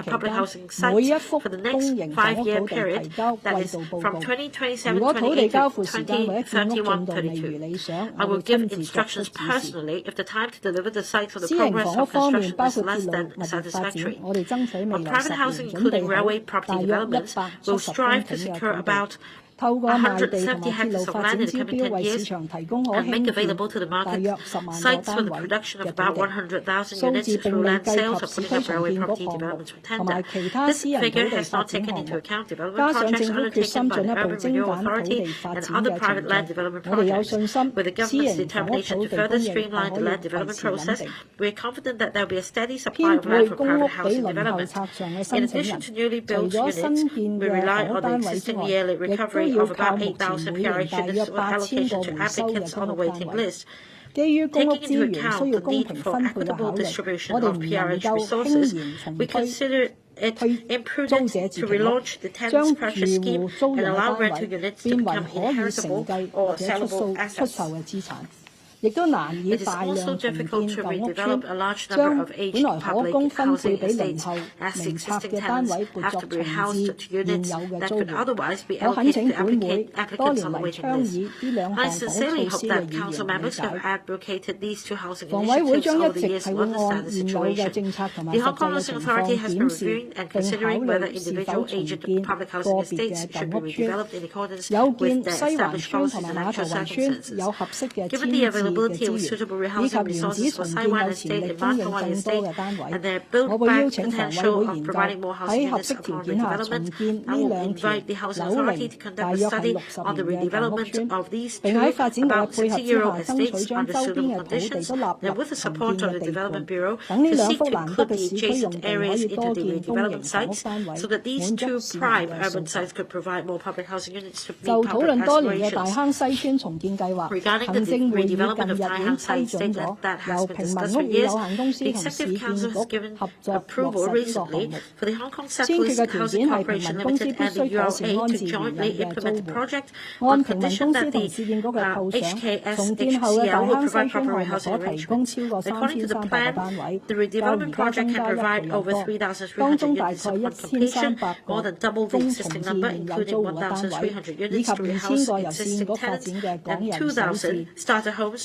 public housing sites for the next 5-year period, that is from 2027-28 to 2031-32. I will give instructions personally if the time to deliver the sites or the progress of construction is less than satisfactory. On private housing, including railway property developments, will strive to secure about 170 hectares of land in the coming 10 years and make available to the market sites for the production of about 100,000 units through land sales or putting up railway property developments for tender. This figure has not taken into account development projects undertaken by the Urban Renewal Authority and other private land development projects. With the government's determination to further streamline the land development process, we are confident that there will be a steady supply of land for private housing development. In addition to newly built units, we rely on the existing yearly recovery of about 8,000 PRH units with allocation to applicants on the waiting list. Taking into account the need for equitable distribution of PRH resources, we consider it imprudent to relaunch the tenants purchase scheme and allow rental units to become inheritable or sellable assets. It is also difficult to redevelop a large number of aged public housing estates, as the existing tenants have to be rehoused to units that could otherwise be allocated to applicants on the waiting list. I sincerely hope that Council members who have advocated these two housing initiatives over the years will understand the situation. The Hong Kong Housing Authority has been reviewing and considering whether individual aged public housing estates should be redeveloped in accordance with their established policies and actual circumstances. Given the availability of suitable rehousing resources for Sai Wan Estate and Ma Kau Wai Estate and their build-back potential of providing more housing units upon redevelopment, I will invite the Housing Authority to conduct a study on the redevelopment of these two about 60-year-old estates under suitable conditions, and with the support of the Development Bureau, to seek to include the adjacent areas into the redevelopment sites so that these two prime urban sites could provide more public housing units to meet public aspirations. Regarding the redevelopment of Tai Hang Sai Estate that has been discussed for years, the Executive Council has given approval recently for the Hong Kong Settlers Housing Corporation Limited and the URA to jointly implement the project on condition that the HKSHCL will provide proper housing arrangements. According to the plan, the redevelopment project can provide over 3,300 units upon completion, more than double the existing number, including 1,300 units to rehouse existing tenants and 2,000 starter homes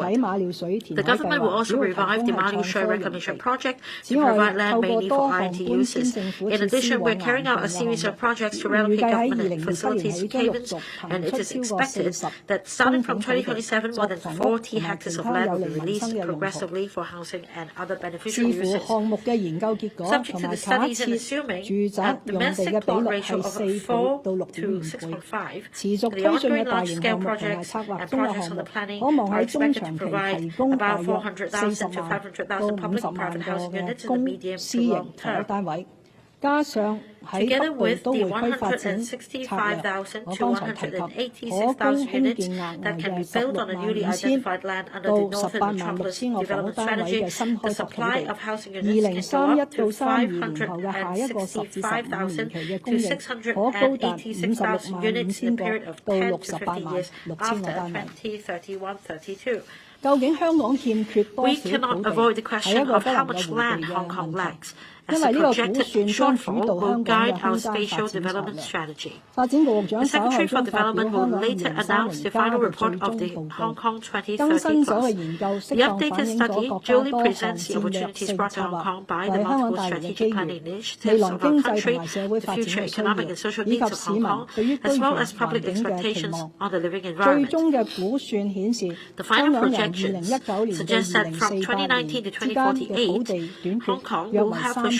forward. 體馬料水填 The 海計 government will 劃 also 主要提 revive 供 the 係 Maliu 創 Shore 科 Reclamation 用地。 Project 此 to 外， provide land 透過 mainly 多 for 項 INT 搬遷 uses. 政府 In 設施 addition, 往 we're carrying 南 out a 邊嘅 series 項 of 目， projects to 預 relocate 計喺 government 2027年 facilities 起 to 將陸 Cairns, 續 and 騰 it 出 is 超過 expected 40 that 公 starting 頃 from 土地 2027, more 作 than 房屋 40同埋 hectares 其 of 他 land 有 will 利 be 民生 released 嘅用途。 progressively for housing and other 視 beneficial 乎 uses. 項目嘅研究結果 Subject 同 to 埋 the 假 studies and 設 assuming 住宅 a 用地 domestic 嘅比 plot 率 ratio 係 of 4倍 4 到 to 6.5 倍。 6.5, 持續 the 推進 ongoing 嘅大型項 large-scale 目同埋 projects 策劃 and 中嘅 projects 項 on 目， the planning 可望 are 喺中 expected 長 to 期 provide 提供大 about 約 400,000 to 40萬到 500,000 public 50 萬 and 個 private housing 嘅 units in the 公 medium 私 to 營 long 房屋 term. 單位，加上喺 Together 北部 with 都 the 會區發展策略， 165,000 我 to 剛才提及可供 186,000 興 units 建額 that 外 can 嘅 be built on the 16.5 newly 萬 identified land under 到 the 18 Northern 萬 Metropolis 6千個房屋 Development 單位 Strategy, 嘅新 the 開拓土 supply 地。 of housing units can go 2031 up 到 to 32年後嘅下一個10至15年期 565,000嘅 to 供應，可高達56 686,000 萬 units in 5千 the 個 period of 到 10 to 68 50 萬 years 6千個 after 單位。2031-32. 究竟香港欠缺多 We 少 cannot 土 avoid the 地，係 question 一個 of 不 how 能夠 much 迴 land 避 Hong 嘅 Kong 問題， lacks, 因 as 為 the 呢個 projected 估算將主 shortfall 導 will 香港 guide 嘅 our 空間發 spatial 展策 development 略。 strategy. 發展局局 The 長稍後 Secretary for 將發表 Development 香 will 港 later 2030 announce 年 the 加 final 嘅 report 最 of 終 the 報 Hong 告。 Kong 更新 2030咗嘅 Plus. 研究 The 適當 updated 反映咗 study 國家 duly 多項 presents the 戰略 opportunities 性 brought 策 to Hong 劃， Kong by 為 the 香港 multiple 帶來嘅機 strategic 遇， planning 未 initiatives 來 of our 經濟同 country, 埋社會 the 發展 future 嘅需 economic 要， and social 以 needs 及 of 市 Hong 民 Kong, 對於居 as 住 well as 環 public 境嘅期 expectations 望。 on the living 最 environment. 終嘅估算顯示， The 香 final 港人 projections 2019年到 suggest that from 2048年 2019 to 之間嘅土地 2048, 短缺 Hong Kong 約 will 為 have a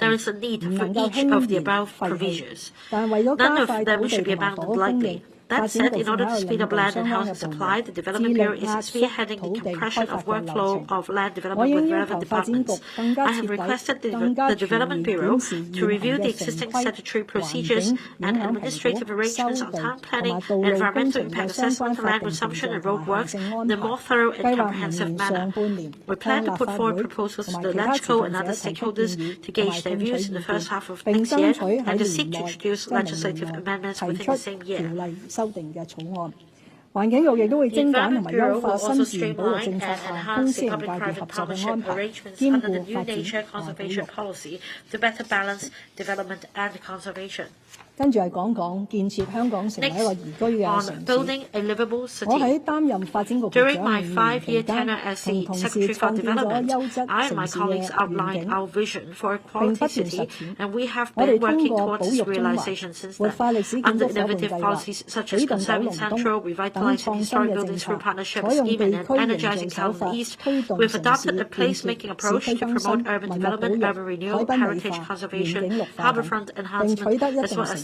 there is a need for each of the above provisions. None of them should be abandoned lightly. That said, in order to speed up land and housing supply, the Development Bureau is spearheading the compression of workflow of land development with relevant departments. I have requested the Development Bureau to review the existing statutory procedures and administrative arrangements on town planning, environmental impact assessment, land consumption and road works in a more thorough and comprehensive manner. We plan to put forward proposals to the LegCo and other stakeholders to gauge their views in the first half of next year and to seek to introduce legislative amendments within the same year. 修訂嘅草案。環境局亦都會精簡同埋優化新自然保育政策下公私營界別合作嘅安排，兼顧發展環保育。跟住係講建設香港成為一個宜居嘅城市。我喺擔任發展局局長5年期間，同同事創建咗優質城市嘅願景，並不斷實踐。我哋通過保育中環、活化歷史建築伙伴計劃、起動九龍東等創新嘅政策，採用地區營造手法，推動城市連結市區更新、文物保育、海濱美化、園景綠化等，並取得一定成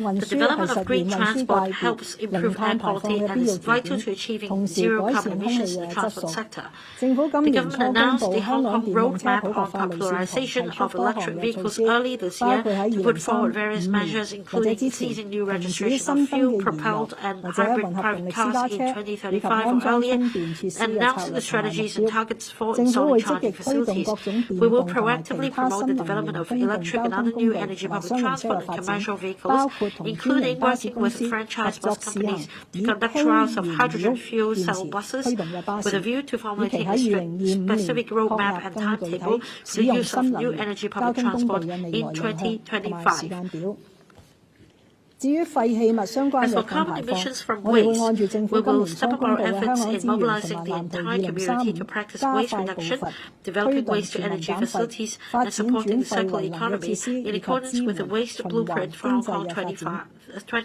運 The 輸係 development 實 of green 現運輸 transport 界 helps 別 improve 零碳 air 排放 quality 嘅 and 必 is 要 vital 條 to 件， achieving 同時 zero 改善 carbon 空氣 emissions in 嘅 the 質 transport 素。 sector. 政府今 The 年初 government 公 announced 布 the 香 Hong 港 Kong 電動車 roadmap 普及 on 化路線圖，提 popularization 出 of 多項 electric 嘅措 vehicles 施， early this 包 year 括喺 to put forward various 2035 measures 年或者 including 之前 ceasing new 停止 registration 新 of 登 fuel 嘅燃油 propelled and 或者 hybrid 混合動 private 力私 cars 家 in 車，以及 2035 or 安裝 earlier, 充電設施 and 嘅 announced 策 the 略同埋目 strategies and 標。 targets for 政府 installing 會積極 charging 推動 facilities. 各種 We 電 will 動同埋其 proactively 他 promote 新 the 能 development 源 of 公共 electric 交 and 通 other 工 new 具 energy 同埋 public 商用車 transport 嘅 and 發展， commercial 包 vehicles, 括同專 including 營巴士 working 公 with 司 franchise 合作 bus 試行 companies 以 to conduct 氫 trials of 燃 hydrogen 料 fuel 電 cell 池 buses 驅動嘅巴 with 士， a view to 以期 formulating 喺 a 2025年 specific 確 roadmap 立 and 更具體 timetable for 使 the 用 use of 新能 new 源 energy 交 public 通工 transport 具嘅未 in 來路向同埋時 2025. 間表。至於廢棄物相關 As 嘅 for 碳 carbon 排放， emissions from 我哋會 waste, 按住政 we 府今 will 年 step 初 up 公 our 布嘅香 efforts 港 in 資源同 mobilizing 埋 the 藍圖 entire community to 2035， practice 加 waste 快步 reduction, 伐，推 developing 動 waste to 全民 energy 減廢， facilities, 發 and 展 supporting 轉 the 廢 circular 為能嘅 economy 設施， in 以及 accordance 支 with the 援 waste 循環 blueprint for 經 Hong Kong 濟嘅發展。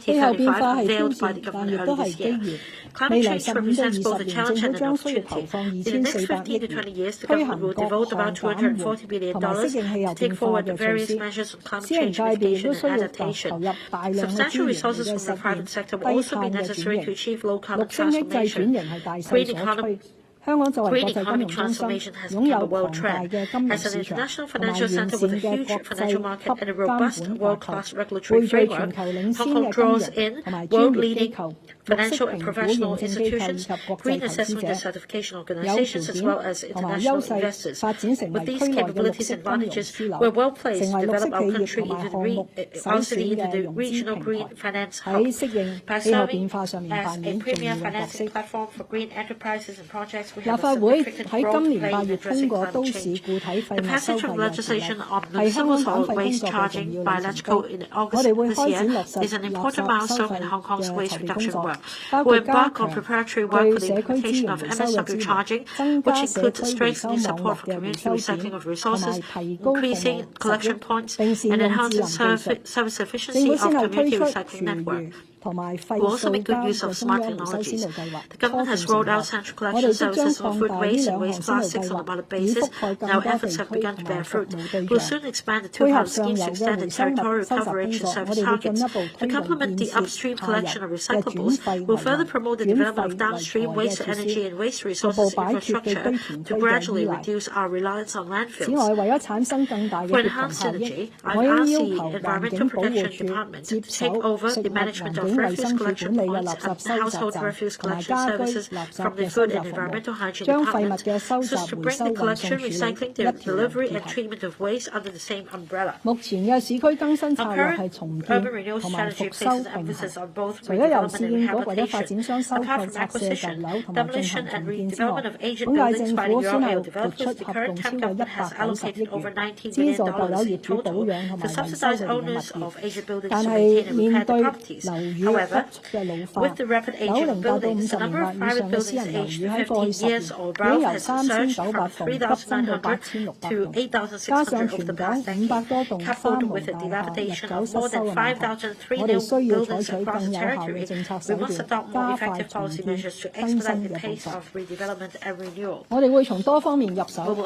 氣候變 2035化係挑 unveiled by 戰， the 但亦 government 都 early 係 this 機 year. 遇。 Climate 未來 change 15到 represents 20 both a 年， challenge 政 and 府 an 將需要 opportunity. 投放 In the next 2,400 15億 to 20元， years, the 推 government 行 will 各 devote 項 about 減 $240 緩 billion 同埋適應氣候 to take 變化 forward 嘅措 various 施。 measures on climate 私人 change 界別亦 mitigation 都 and 需要投 adaptation. 入大量嘅資 Substantial 源嚟 resources 到 from the 實 private 現 sector 低 will also be 碳嘅 necessary 轉 to 型。 achieve low 綠 carbon 色經濟轉 transformation. 型係大勢 Green 所 economy 趨。香港作為國際金融中心，擁有龐大嘅金融市場同埋完善嘅國際級監管架構，匯聚全球領先嘅金融同埋專業機構、綠色評估認證機構以及國際投資者，有條件同埋優勢發展成為區內嘅綠色金融樞紐，成為綠色企業同埋項目首選嘅融資平台，喺適應氣候變化上面扮演重要嘅角色。立法會喺今年8月通過都市固體廢物收費嘅條例，係香港減廢工作嘅重要里程碑。我哋會開展落實垃圾收費嘅籌備工作，包括加強對社區資源回收嘅支援，增加社區回收網絡嘅回收點，同埋提高服務質素，並善用智能技術。政府先後推出廚餘同埋廢塑膠嘅中央回收先導計劃，初見成效。我哋即將擴大呢兩項先導計劃，以覆蓋更多地區同埋服務對象。配合上游嘅回收物收集工作，我哋會進一步推動建設下游嘅轉廢為能、轉廢為可持續，逐步擺脫對堆填區嘅依賴。此外，為咗產生更大嘅協同效益，我已要求環境保護署接手食物環境衛生署管理嘅垃圾收集站同埋家居垃圾嘅收集服務，將廢物嘅收集、回收、運送、處理一條龍主題。目前嘅市區更新策略係重建同埋復修並行，除咗由市建局或者發展商收購拆卸舊樓同埋進行重建之外，本屆政府先後撥出合共超過190億元，資助舊樓業主保養同埋維修佢哋嘅物業。但係面對樓宇急速嘅老化，樓齡達到50年或以上嘅私人樓宇喺過去10年已經由3900棟急增到8600棟，加上全港500多棟花門大廈日久失修嘅問題，我哋需要採取更有效嘅政策手段，加快重建更新嘅步伐。我哋會從多方面入手。第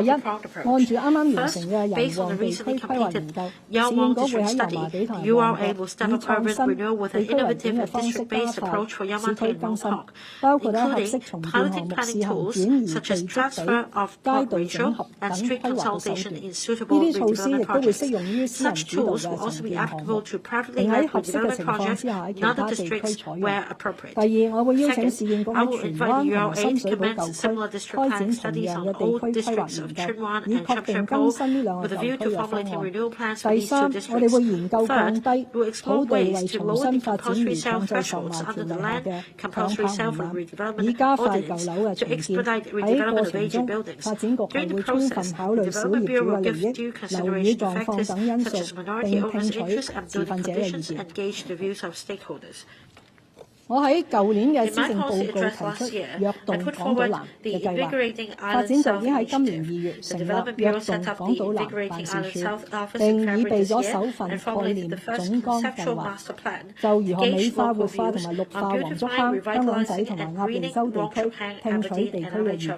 一，按住啱啱完成嘅油旺地區規劃研究，市建局會喺油麻地同埋旺角以創新地區為本嘅方式加快市區更新，包括喺合適重建項目試行轉移地積比、街道整合等規劃嘅手段。呢啲措施亦都會適用於私人主導嘅重建項目，並喺合適嘅情況之下喺其他地區採用。第二，我會邀請市建局喺荃灣同深水埗舊區開展同樣嘅地區規劃研究，以確定更新呢兩個舊區嘅方案。第三，我哋會研究降低土地為重新發展而強制售賣條例下嘅強拍門檻，以加快舊樓嘅重建。喺過程中，發展局係會充分考慮小業主嘅利益、樓宇狀況等因素，並聽取持份者嘅意見。我喺舊年嘅施政報告提出躍動港島南嘅計劃，發展局已經喺今年2月成立躍動港島南辦事處，並擬備咗首份概念總綱計劃，就如何美化、活化同埋綠化黃竹坑、香港仔同埋鴨脷洲地區，聽取地區嘅意見。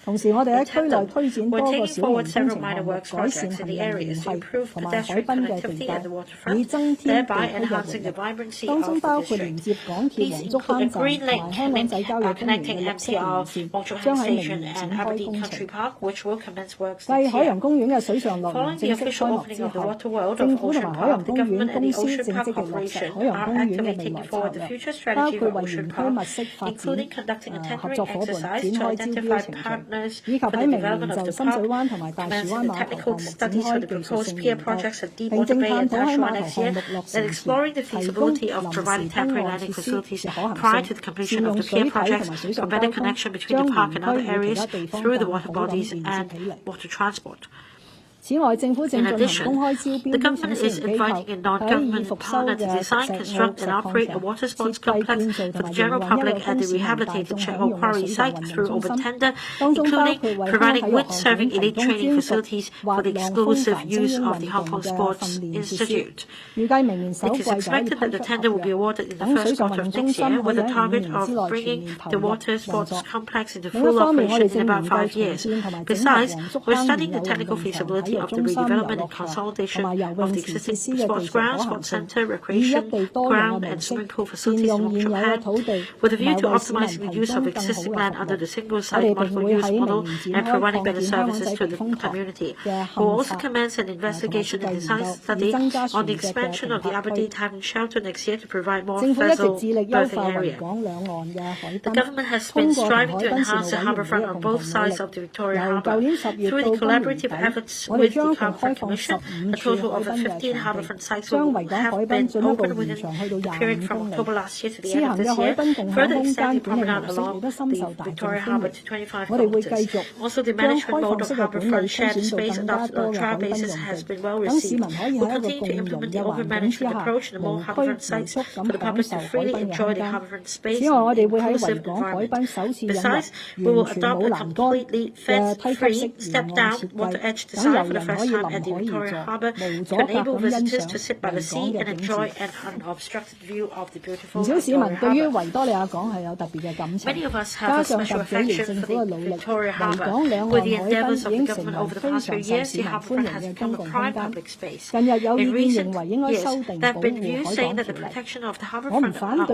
同時，我哋喺區內推展多個小型工程項目，改善行人聯繫同埋海濱嘅地帶，以增添地區嘅活力。當中包括連接港鐵黃竹坑站同埋香港仔郊野公園嘅綠色連線，將喺明年展開工程。繼海洋公園嘅水上樂園正式開幕之後，政府同埋海洋公園公司正積極落實海洋公園嘅未來策略，包括為園區物色發展合作夥伴，展開招標程序，以及喺明年就深水灣同埋大樹灣碼頭項目展開技術性研究，並正探討喺碼頭項目落成前提供臨時通岸設施嘅可行性，善用水體同埋水上交通，將園區與其他地方更好咁連接起嚟。此外，政府正進行公開招標，邀請私人機構喺已復修嘅石澳石礦場設計建造同埋營運一個通時限大眾享用嘅水上運動中心，當中包括為康體育學院提供專屬滑浪風帆精英運動嘅訓練設施。預計明年首季就可以推出合約，等水上運動中心可以喺5年之內全面投入運作。另一方面，我哋正研究重建同埋整合黃竹坑現有運動場。of the redevelopment and consolidation of the existing sports grounds, sports centre, recreation ground and swimming pool facilities in Long Japan, with a view to optimising the use of existing land under the single-site multiple-use model and providing better services to the community. We'll also commence an investigation and design study on the expansion of the Aberdeen Tavern Shelter next year to provide more vessel berthing area. The government has been striving to enhance the harbourfront on both sides of the Victoria Harbour. Through the collaborative efforts with the Harbourfront Commission, a total of 15 harbourfront sites have been opened within the period from October last year to the end of this year, further extending promenade along the Victoria Harbour to 25 kilometres. Also, the management mode of harbourfront shared space adopted on a trial basis has been well received. We'll continue to implement the open management approach in more harbourfort sites for the public to freely enjoy the harbourfront space in an inclusive environment. Besides, we will adopt a completely fence-free step-down water edge design for the first time at the Victoria Harbour to enable visitors to sit by the sea and enjoy an unobstructed view of the beautiful Victoria Harbour. Many of us have a special affection for the Victoria Harbour. With the endeavours of the government over the past few years, the harbourfront has become a prime public space. In recent years, there have been views saying that the protection of the harbourfront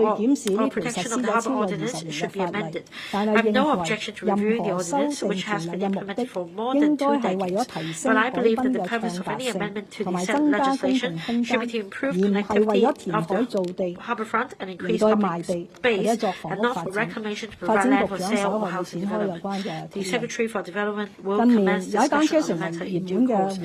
or protection of the harbour ordinance should be amended. I have no objection to reviewing the ordinance, which has been implemented for more than 2 decades, but I believe that the purpose of any amendment to the said legislation should be to improve connectivity of the harbourfront and increase public space, and not for reclamation to provide land for sale or housing development. The Secretary for Development will commence discussion on the matter in due course.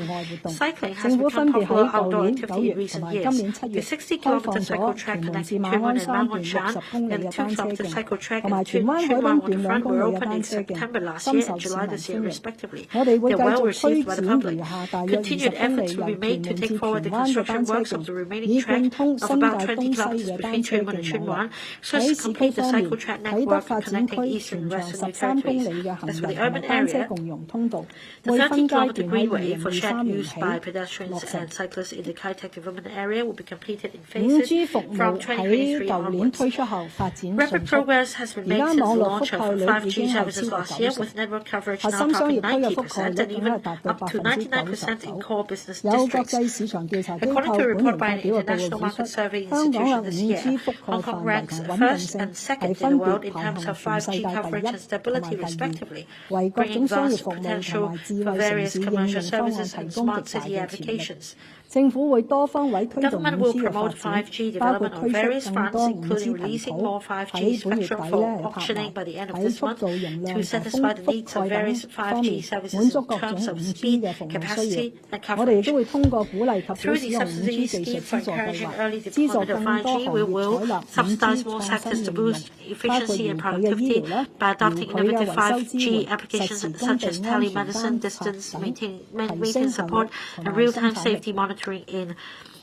Cycling has become popular outdoor activity in recent years. The 60-kilometre cycle track connecting Tuen and Mount Wan Shan and the 2-kilometre cycle track and Tuen Wan Waterfront were opened in September last year and July this year, respectively. They are well received by the public. Continued efforts will be made to take forward the construction works of the remaining track of about 20 kilometres between Tuen Wan and Tuen Wan, so as to complete the cycle track network connecting eastern and western New Territories. As for the urban area, the 13-kilometre greenway for shared use by pedestrians and cyclists in the Kai-Tak development area will be completed in phases from 2023 onwards. Rapid progress has been made since the launch of 5G services last year, with network coverage now topping 90% and even up to 99% in core business districts. According to a report by an international market survey institution this year, Hong Kong ranks first and second in the world in terms of 5G coverage and stability, respectively, bringing vast potential for various commercial services and smart city applications. Government will promote 5G development on various fronts, including releasing more 5G spectrum for auctioning by the end of this month to satisfy the needs of various 5G services in terms of speed, capacity, and coverage. Through the subsidy scheme for encouraging early deployment of 5G, we will subsidize more sectors to boost efficiency and productivity by adopting innovative 5G applications such as telemedicine, distance maintenance support, and real-time safety monitoring in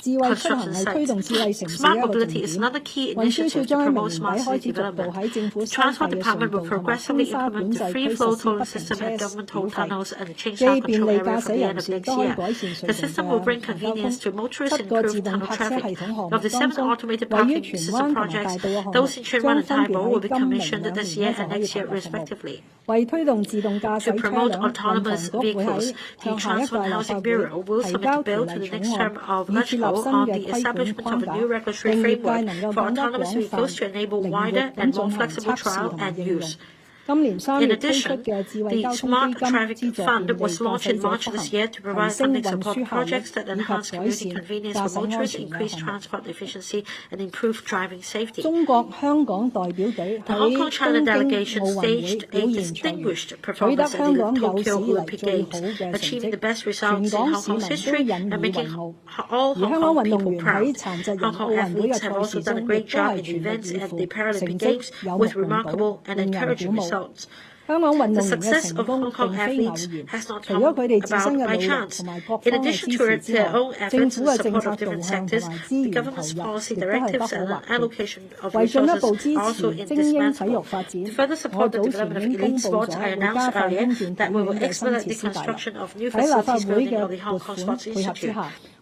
construction sites. Smart mobility is another key initiative to promote smart city development. The Transport Department will progressively implement the free-flow tolling system at government toll tunnels and the Chengsha control area from the end of next year. The system will bring convenience to motorists and improve tunnel traffic. Of the 7 automated parking system projects, those in Tuen Wan and Tai Po will be commissioned this year and next year, respectively. To promote autonomous vehicles, the Transport and Housing Bureau will submit a bill to the next term of LegCo on the establishment of a new regulatory framework for autonomous vehicles to enable wider and more flexible trial and use. In addition, the Smart Traffic Fund was launched in March this year to provide funding support projects that enhance commuting convenience for motorists, increase transport efficiency, and improve driving safety. The Hong Kong-China delegation staged a distinguished performance at the Tokyo Olympic Games, achieving the best results in Hong Kong's history and making all Hong Kong people proud. Hong Kong athletes have also done a great job in the events at the Paralympic Games with remarkable and encouraging results. The success of Hong Kong athletes has not come about by chance. In addition to their own efforts in support of different sectors, the government's policy directives and allocation of resources are also indispensable. To further support the development of elite sports, I announced earlier that we will expedite the construction of new facilities building of the Hong Kong Sports Institute.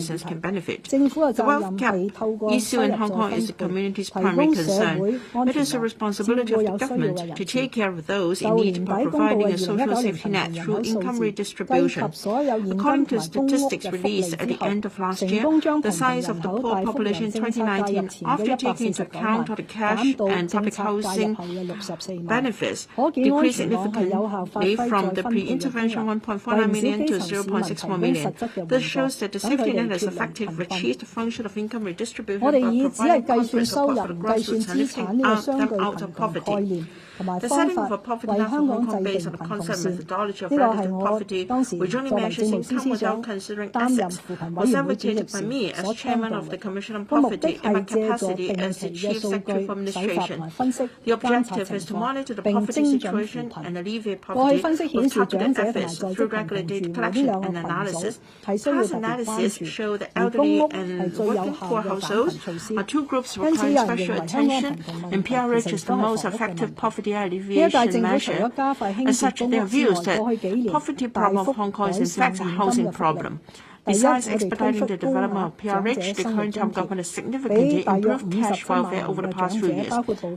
citizens can benefit. 政府嘅 The 責 wealth 任 gap 係透過 issue 收 in 入 Hong 再 Kong 分 is the 配， community's 提 primary 供社 concern. 會安 It 全 is the 網，照 responsibility 顧 of 有 the 需要嘅 government 人 to 士。 take care of those 就 in 年 need 底 by 公布 providing 嘅 a social 2019 safety 貧 net 窮人 through 口數 income 字，計 redistribution. 及所有現金 According 同 to 埋公屋 statistics 嘅福利 released 之 at the 後， end of last 成 year, 功將 the 貧窮 size 人 of the 口 poor 大幅 population 由 in 政策介入 2019, 前嘅 after taking into 149 account 萬 all the cash 減到 and 政 public 策介入 housing 後嘅64萬。 benefits 可見安 decreased 全網係有效發 significantly 揮 from 再 the 分配嘅功 pre-intervention 能， 1.49 為唔少 million 基 to 層市民提 0.61 供 million. 實質嘅 This 援 shows 助， that the 等佢 safety 哋 net has 脫離 effectively 貧困。 achieved the function of income redistribution 我哋 by 以只係 providing 計算 concrete 收入 support 唔 for the 計算 grassroots 資 and 產 lifting 呢個 them 相對 out 貧 of 窮概 poverty. 念同埋 The 方 setting 法， of a poverty 為 net 香 for 港 Hong 制 Kong 定 based on a 貧窮 concept 線。 methodology of 呢個係 relative 我 poverty, 當時 which only 作為 measures 政務司 income 司 without 長， considering 擔任 assets, 扶貧委 was 員會主席 advocated by 時 me 所 as 倡 chairman 導 of the 嘅。 Commission on 個目的 Poverty in my 係借助 capacity 定 as 期 the 嘅 Chief 數 Secretary 據 for 洗法同 Administration. 埋分析 The 監察 objective 情 is to 況， monitor the 並 poverty 精準扶 situation 貧。 and alleviate 過去 poverty 分析顯 with 示，長 targeted 者同埋 efforts 在職 through 貧窮 regulated 住戶呢 collection 兩個 and 群組 analysis. 係需要 Past 特別關 analysis 注， show that 而公 elderly 屋係 and 最有 working 效 poor 嘅減 households 貧措施。 are two groups 因此， requiring 有人 special 認為香港 attention, 貧窮問 and 題 PRH 其實 is 亦 the 都係 most 房屋嘅 effective 問題。 poverty 呢一屆 alleviation 政府除 measure. 咗加快興 As 建 such, 公 there 屋 are 之 views 外，過 that 去幾年 poverty 大 problem 幅 of Hong Kong 改 is in 善 fact a 現金 housing 嘅福利。 problem. Besides expediting the development of PRH, the current Trump government has significantly improved cash welfare over the past few years.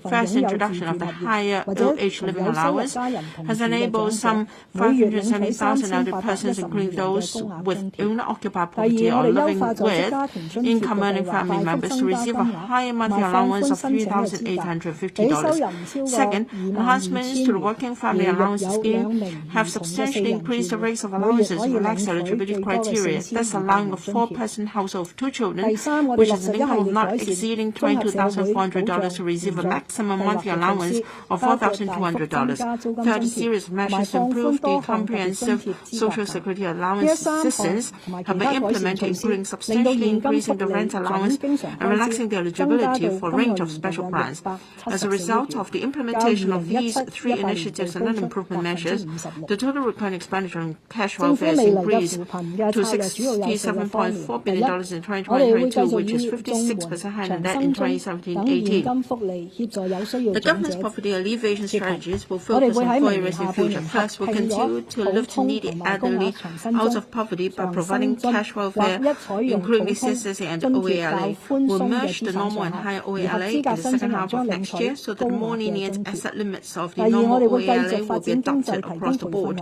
First, introduction of the higher old age living allowance has enabled some 570,000 elderly persons, including those with owner-occupied property or living with income-earning family members, to receive a higher monthly allowance of $3,850. Second, enhancements to the Working Family Allowance Scheme have substantially increased the rates of allowances, relaxed eligibility criteria, thus allowing a 4-person household of 2 children, which has an income of not exceeding $22,400, to receive a maximum monthly allowance of $4,200. Third, a series of measures to improve the comprehensive Social Security allowance assistance have been implemented, including substantially increasing the rent allowance and relaxing the eligibility for a range of special grants. As a result of the implementation of these 3 initiatives and other improvement measures, the total recurring expenditure on cash welfare has increased to $67.4 billion in 2022, which is 56% higher than that in 2017-18. The government's poverty alleviation strategies will focus on 4 areas in the future. First, we'll continue to lift needy elderly out of poverty by providing cash welfare, including the CSSA and the OALA. We'll merge the normal and higher OALA in the second half of next year so that the more lenient asset limits of the normal OALA will be adopted across the board,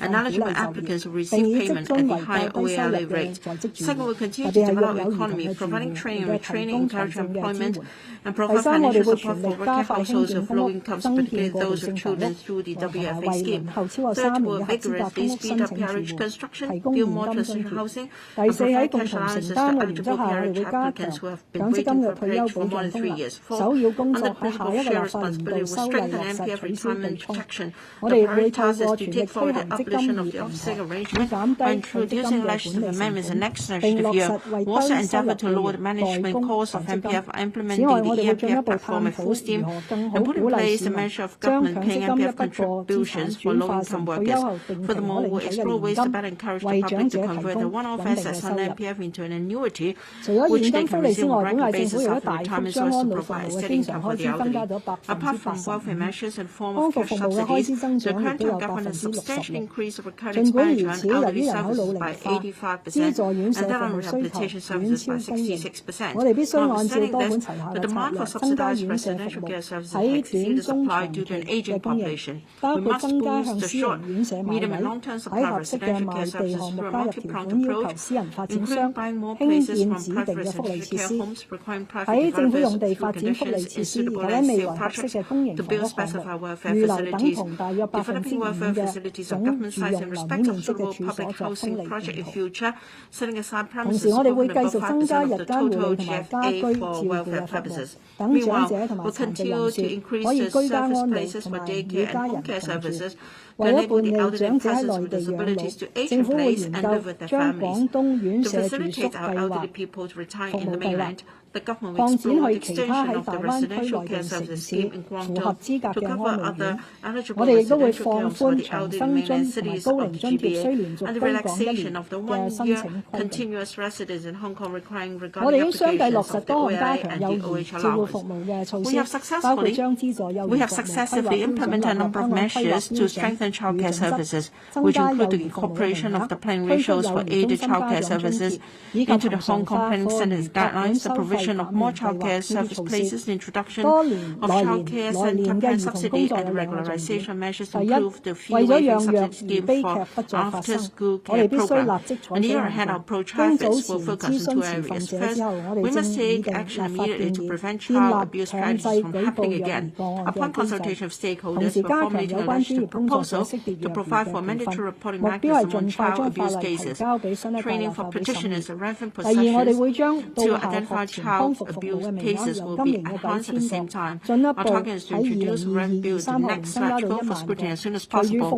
and eligible applicants will receive payment at the higher OALA rate. Second, we'll continue to develop the economy, providing training and retraining, encouraging employment, and provide financial support for working households of low incomes, particularly those with children, through the WFA scheme. Third, we'll vigorously speed up PRH construction, build more transitional housing, and provide cash allowances to eligible PRH applicants who have been waiting for PRH for more than 3 years. Fourth, under the principle of shared responsibility, we'll strengthen MPF retirement protection. The priority is to take forward the abolition of the offsetting arrangement by introducing legislative amendments in the next legislative year. We'll also endeavour to lower the management costs of MPF by implementing the eMPF platform at full steam and put in place the measure of government paying MPF contributions for low-income workers. Furthermore, we'll explore ways to better encourage the public to convert the one-off assets on MPF into an annuity, which they can receive on a regular basis after retirement, so as to provide a steady income for the elderly. Apart from welfare measures in the form of cash subsidies, the current government has substantially increased the recurring expenditure on elderly services by 85% and that on rehabilitation services by 66%. Notwithstanding this, the demand for subsidized residential care services has exceeded supply due to an aging population. We must boost the short, medium, and long-term supply of residential care services through a multi-pronged approach, including buying more places from private residential care homes, requiring private developers through conditions in suitable land sale projects to build specified welfare facilities, developing welfare facilities on government sites in respect of suitable public housing project in future, setting aside premises over above 5% of the total GFA for welfare purposes. Meanwhile, we'll continue to increase the service places for daycare and home care services to enable the elderly persons with disabilities to age in place and live with their families. To facilitate our elderly people to retire in the mainland, the government will explore the extension of the residential care services scheme in Guangdong to cover other eligible residential care homes for the elderly in mainland cities of GBA, and the relaxation of the 1-year continuous residence in Hong Kong requiring regarding applications of the OLA and the OH allowance. We have successively implemented a number of measures to strengthen childcare services, which include the incorporation of the planning ratios for aided childcare services into the Hong Kong Planning Centre's guidelines, the provision of more childcare service places, the introduction of childcare centre plan subsidy, and the regularization measures to improve the fee waiving subsidy scheme for after-school care program. A year ahead, our approach efforts will focus on 2 areas. First, we must take action immediately to prevent child abuse strategies from happening again. Upon consultation of stakeholders, we're formulating a legislative proposal to provide for mandatory reporting mechanism on child abuse cases, training for practitioners and relevant possessions to identify child abuse cases will be enhanced at the same time. Our target is to introduce and review the next cycle for scrutiny as soon as possible.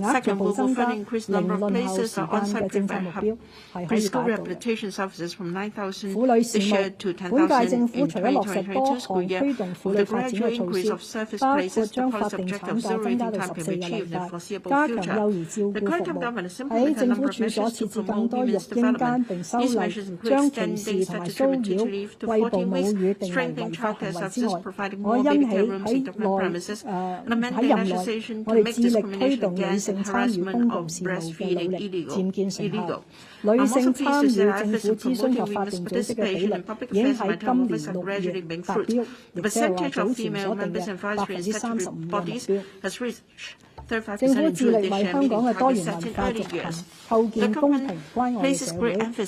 Second, we will further increase the number of places of on-site preschool rehabilitation services from 9,000 this year to 10,000 in 2022 school year, with the gradual increase of service places. The policy objective of zero waiting time can be achieved in the foreseeable future. The current government has implemented a number of measures to promote women's development. These measures include extending statutory maternity leave, 餵哺母乳定為違法行為之外，我因起喺任內，我哋致力推動女性參與公共事務嘅努力漸見成效。女性參與政府諮詢及法定組織嘅比例已經喺今年6月達標，亦即係話早前所定嘅35%嘅目標。政府致力為香港嘅多元文化族群構建公平關愛嘅社會。本屆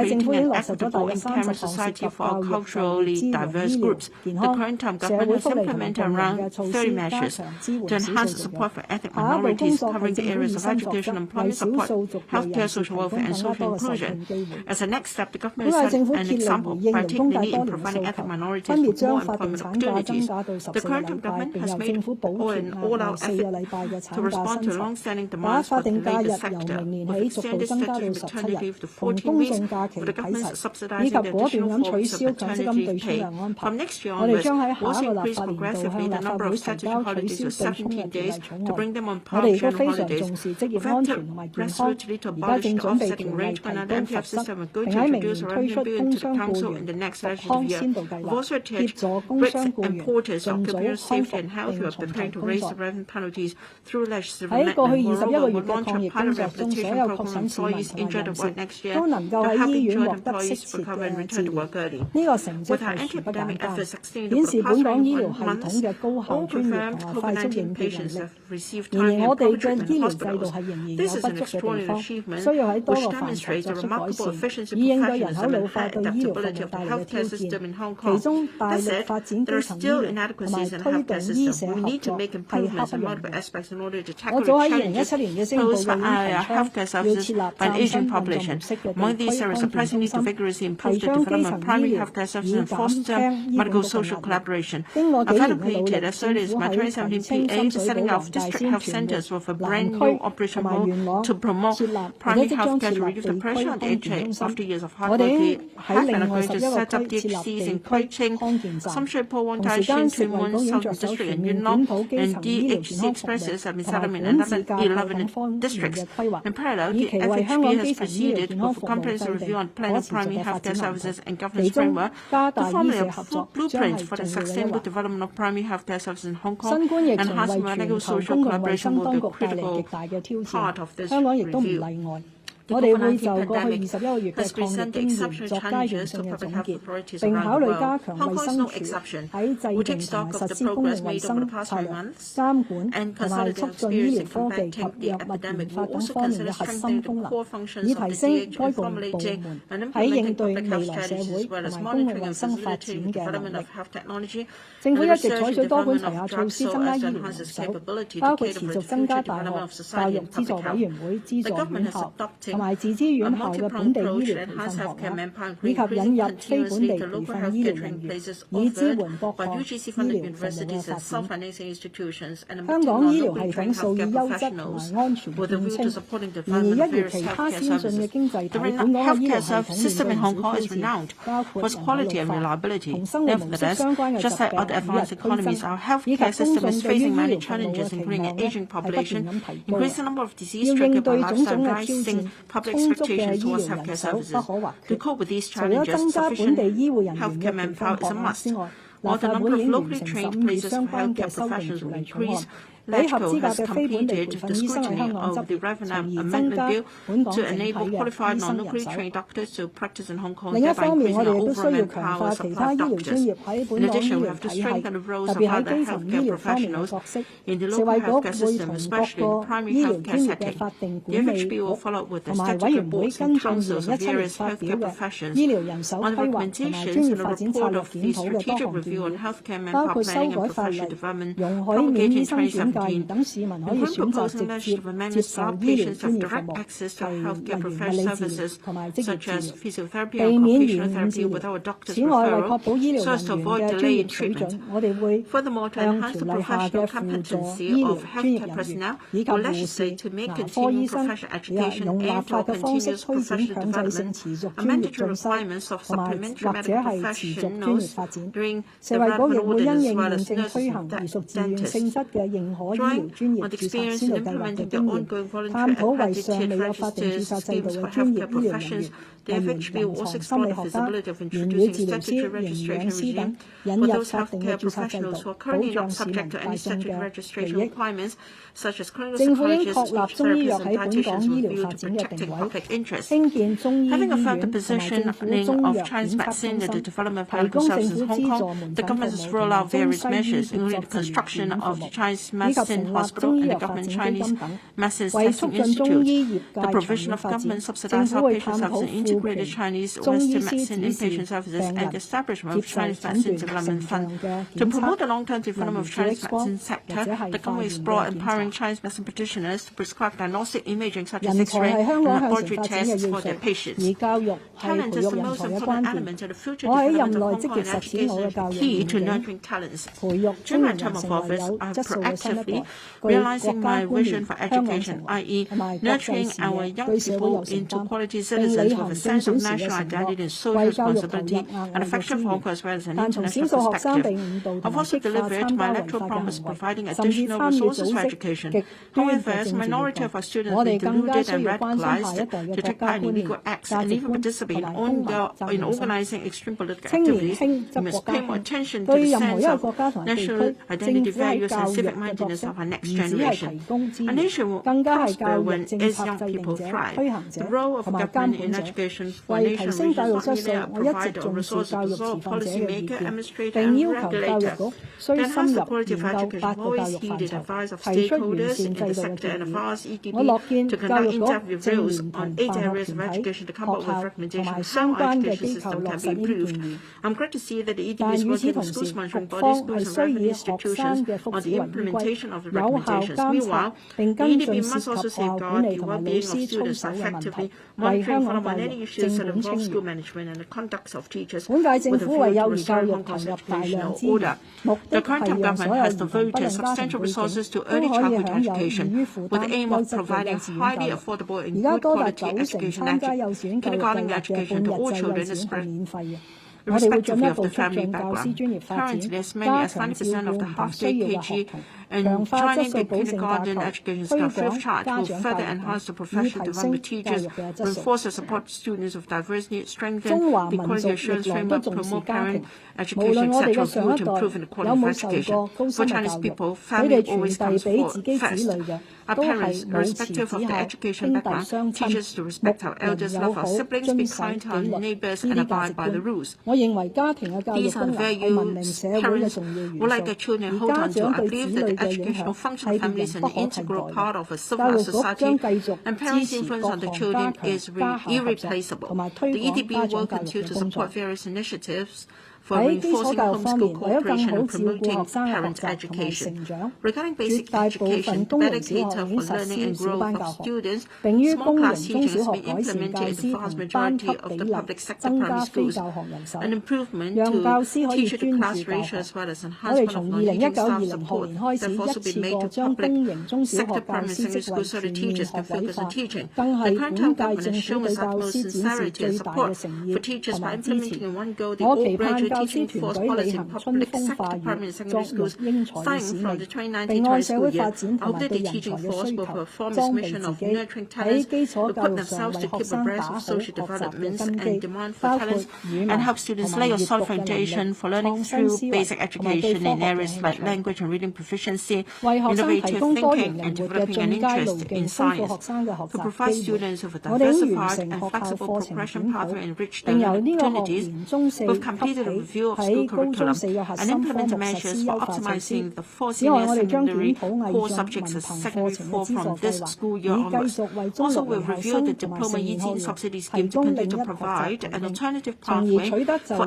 政府已經落實咗大約30項涉及教育、就業、醫療、健康、社會福利同埋共融嘅措施，加強支援少數族裔。下一步工作係政府以身作則，為少數族裔人士提供更加多嘅受聘機會。本屆政府竭力回應勞工界多年嘅訴求，分別將法定產假增加到14個禮拜，並由政府補貼額外4個禮拜嘅產假薪酬，把法定假日由明年起逐步增加到17日，同公眾假期睇齊，以及果斷咁取消強積金對沖嘅安排。我哋將喺下一個立法年度向立法會提交取消對沖嘅條例草案。我哋亦都非常重視職業安全同埋健康，而家正準備條例提高罰則，並喺明年推出工傷僱員復康先導計劃，協助工傷僱員盡早康復並重投工作。喺過去21個月嘅抗疫工作中，所有確診市民同埋人士都能夠喺醫院獲得適切嘅治療，呢個成績係殊不簡單，顯示本港醫療系統嘅高效專業同埋快速應變能力。然而，我哋嘅醫療制度係仍然有不足嘅地方，需要喺多個範疇作出改善，以應對人口老化對醫療服務帶來嘅挑戰。其中，大力發展基層醫療同埋推動醫社合作係刻不容緩。我早喺2017年嘅施政報告已經提出要設立嶄新運動模式嘅地區康健中心，提倡基層醫療以減輕醫護服務。經過幾年嘅努力，政府喺葵青、深水埗、黃大仙、屯門、南區同埋元朗設立或者即將設立地區康健中心。我哋已經喺另外11個區設立地區康健站。同時間，食衞局已經着手全面檢討基層醫療健康服務同埋管治架構等方面嘅規劃，以期為香港基層醫療健康服務制定可持續嘅發展藍圖。其中，加大醫社合作將係重要嘅一環。新冠疫情為全球公共衛生當局帶嚟極大嘅挑戰，香港亦都唔例外。我哋會就過去21個月嘅抗疫經驗作階段性嘅總結，並考慮加強衛生署喺制定同埋實施公共衛生策略、監管同埋促進醫療科技及藥物研發等方面嘅核心功能，以提升該部門喺應對未來社會同埋公共衛生發展嘅能力。政府一直採取多管齊下措施增加醫療人手，包括持續增加大學教育資助委員會資助院校同埋自資院校嘅本地醫療培訓學額，以及引入非本地培訓醫療人員，以支援各項醫療服務嘅發展。香港醫療系統素以優質同埋安全見稱，然而一如其他先進嘅經濟體，本港嘅醫療系統面對唔少挑戰，包括人口老化、同生活模式相關嘅疾病與日俱增，以及公眾對醫療服務嘅期望係不斷咁提高。要應對種種嘅挑戰，充足嘅醫療人手不可或缺。除咗增加本地醫護人員嘅培訓學額之外，立法會已經完成審議相關嘅修訂條例草案，俾合資格嘅非本地培訓醫生喺香港執業，從而增加本港整體嘅醫生人手。另一方面，我哋亦都需要強化其他醫療專業喺本港醫療體系，特別喺基層醫療方面嘅角色。食衞局會同各個醫療專業嘅法定管理局同埋委員會跟進2017年發表嘅醫療人手規劃同埋專業發展策略檢討嘅多項建議，包括修改法例，容許免醫生轉介等市民可以選擇直接接受醫療專業服務，例如物理治療同埋職業治療，避免延誤治療。此外，為確保醫療人員嘅專業水準，我哋會向條例下嘅輔助醫療專業人員以及護士、牙科醫生，用立法嘅方式推展強制性持續專業進修，同埋或者係持續專業發展。食衞局亦會因應現正推行而屬自願性質嘅認可醫療專業註冊先導計劃嘅經驗，探討為尚未有法定註冊制度嘅專業醫療人員，例如臨床心理學家、言語治療師、營養師等，引入法定嘅註冊制度，保障市民大眾嘅利益。政府應確立中醫藥喺本港醫療發展嘅定位，興建中醫醫院同埋政府中藥檢測中心，提供政府資助門診服務同中西醫協作治療服務，以及成立中醫藥發展基金等，為促進中醫業界長遠發展，政府會探討賦權中醫師指示病人接受診斷成像嘅檢測，例如照 X 光或者係化驗嘅檢查。 Chinese medicine practitioners to prescribe diagnostic imaging such 人 as 才 X-ray 係香 and 港向 laboratory 前發展嘅 tests 要 for 素， their 而 patients. 教育係培育人才嘅關鍵。我喺任內積極實踐我嘅教育願景，培育青年人成為有質素嘅新一代，具國家觀念、香港情懷同埋國際視野，對社會有承擔，並履行競選時嘅承諾，為教育投入額外嘅資源。但從少數學生被誤導同埋激化參加違法嘅行為，甚至參與組織極端嘅政治活動，我哋更加需要關心下一代嘅國家觀念、價值觀同埋公民責任心。青年興則國家興，對任何一個國家同埋地區，政府喺教育嘅角色唔只係提供資源，更加係教育政策制定者、推行者同埋監管者。為提升教育質素，我一直重視教育持份者嘅意見，並要求教育局須深入研究8個教育範疇，提出完善制度嘅建議。我樂見教育局正聯同辦學團體、學校同埋相關嘅機構落實呢啲建議。但與此同時，局方係需以學生嘅福祉為依歸，有效監察並跟進涉及學校管理同埋老師操守嘅問題，為香港教育正本清源。本屆政府為幼兒教育投入大量資源，目的係讓所有兒童不論家庭背景都可以享有易於負擔、優質嘅幼稚園教育。而家多達90%參加幼稚園教育計劃嘅半日制幼稚園係免費嘅。我哋會進一步促進教師專業發展，加強照顧唔同需要嘅學童，強化質素保證架構，推廣家長教育，以提升教育嘅質素。中華民族歷來都重視家庭，無論我哋嘅上一代有冇受過高深嘅教育，佢哋傳遞俾自己子女嘅都係母慈子孝、兄弟相親、目人友好、遵守紀律呢啲價值觀。我認為家庭嘅教育功能係文明社會嘅重要元素，而家長對子女嘅影響係別人不可替代嘅。教育局將繼續支持各項加強家校合作同埋推廣家長教育嘅工作。喺基礎教育方面，為咗更好照顧學生嘅學習同埋成長，絕大部分公營小學已經實施小班教學，並於公營中小學改善教師同班級比例，增加非教學人手，讓教師可以專注教學。我哋從2019-20學年開始，一次過將公營中小學教師職位全面學位化，更係本屆政府對教師展示最大嘅誠意同埋支持。我期盼教師團隊履行春風化雨、作育英才嘅使命，並按社會發展同埋對人才嘅需求，裝備自己喺基礎教育上為學生打好學習嘅根基，包括語文同埋閱讀嘅能力、創新思維同埋對科學嘅興趣，為學生提供多元靈活嘅進階路徑，豐富學生嘅學習機會。我哋已完成學校課程檢討，並由呢個學年中4級起喺高中4個核心科目實施優化措施。此外，我哋將檢討藝術文憑課程嘅資助計劃，以繼續為中六離校生同埋成年學員提供另一學習途徑，從而取得就業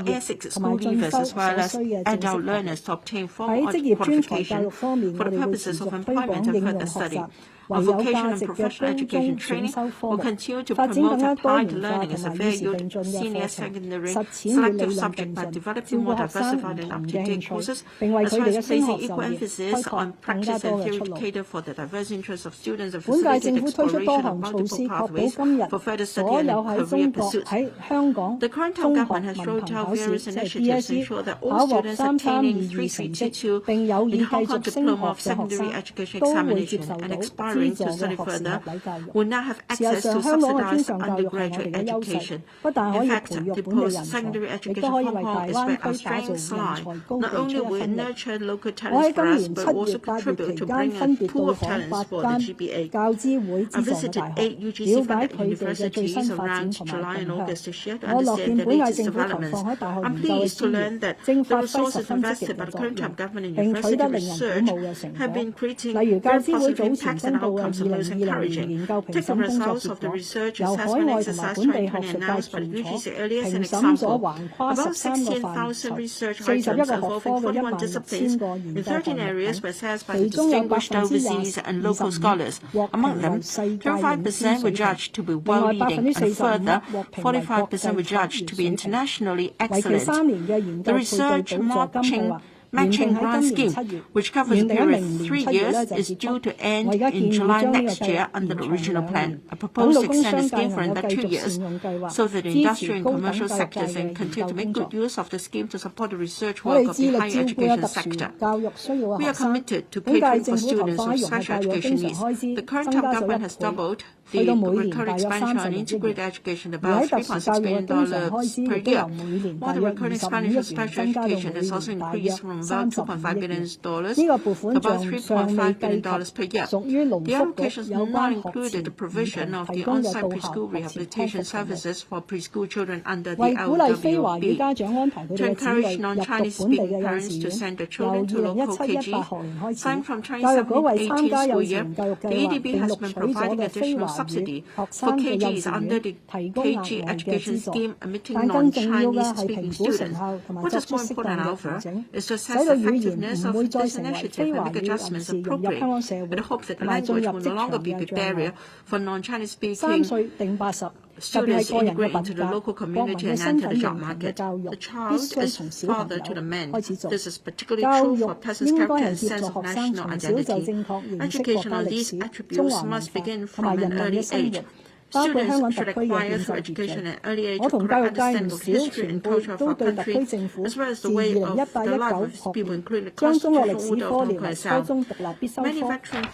同埋進修所需嘅知識。喺職業專才教育方面，我哋會持續推廣應用學習。of vocational and professional education training will continue to promote applied learning as a value senior secondary selective subject by developing more diversified and up-to-date courses, as well as placing equal emphasis on practice and theory to cater for the diverse interests of students and facilitate exploration of multiple pathways for further study and career pursuits. The current government has rolled out various initiatives to ensure that all students attaining 3.322 in Hong Kong Diploma of Secondary Education examination and aspiring to study further will now have access to subsidized undergraduate education. In fact, the post-secondary education of Hong Kong is where our strengths lie. Not only will it nurture local talents for us, but also contribute to bringing a pool of talents for the GBA. I visited 8 UGC-funded universities around July and August this year to understand the latest developments. I'm pleased to learn that the resources invested by the current government in university research have been creating very positive impacts and outcomes and most encouraging. Take the results of the research assessment exercise 2020 announced by the UGC earlier as an example. About 16,000 research items involving 41 disciplines in 13 areas were assessed by the distinguished overseas and local scholars. Among them, 35% were judged to be well-leading, and further, 45% were judged to be internationally excellent. The research matching grant scheme, which covers a period of 3 years, is due to end in July next year under the original plan. I propose to extend the scheme for another 2 years, so that the industrial and commercial sectors can continue to make good use of the scheme to support the research work of the higher education sector. We are committed to catering for students with special education needs. The current government has doubled the recurrent expenditure on integrated education to about $3.6 billion per year, while the recurrent expenditure on special education has also increased from about $2.5 billion to about $3.5 billion per year. The allocations not included the provision of the on-site preschool rehabilitation services for preschool children under the LWB. To encourage non-Chinese speaking parents to send their children to local KG, starting from Chinese 17-18 school year, the EDB has been providing additional subsidy for KGs under the KG education scheme admitting non-Chinese speaking students. What is more important, however, is to assess the effectiveness of this initiative and make adjustments appropriate, with the hope that the language will no longer be a barrier for non-Chinese speaking students to integrate into the local community and enter the job market. The child is father to the man. This is particularly true for a person's character and sense of national identity. Education on these attributes must begin from an early age. Students should acquire through education at an early age a correct understanding of history and culture of our country, as well as the way of the life of its people, including the constitutional order of Hong Kong itself. Many veteran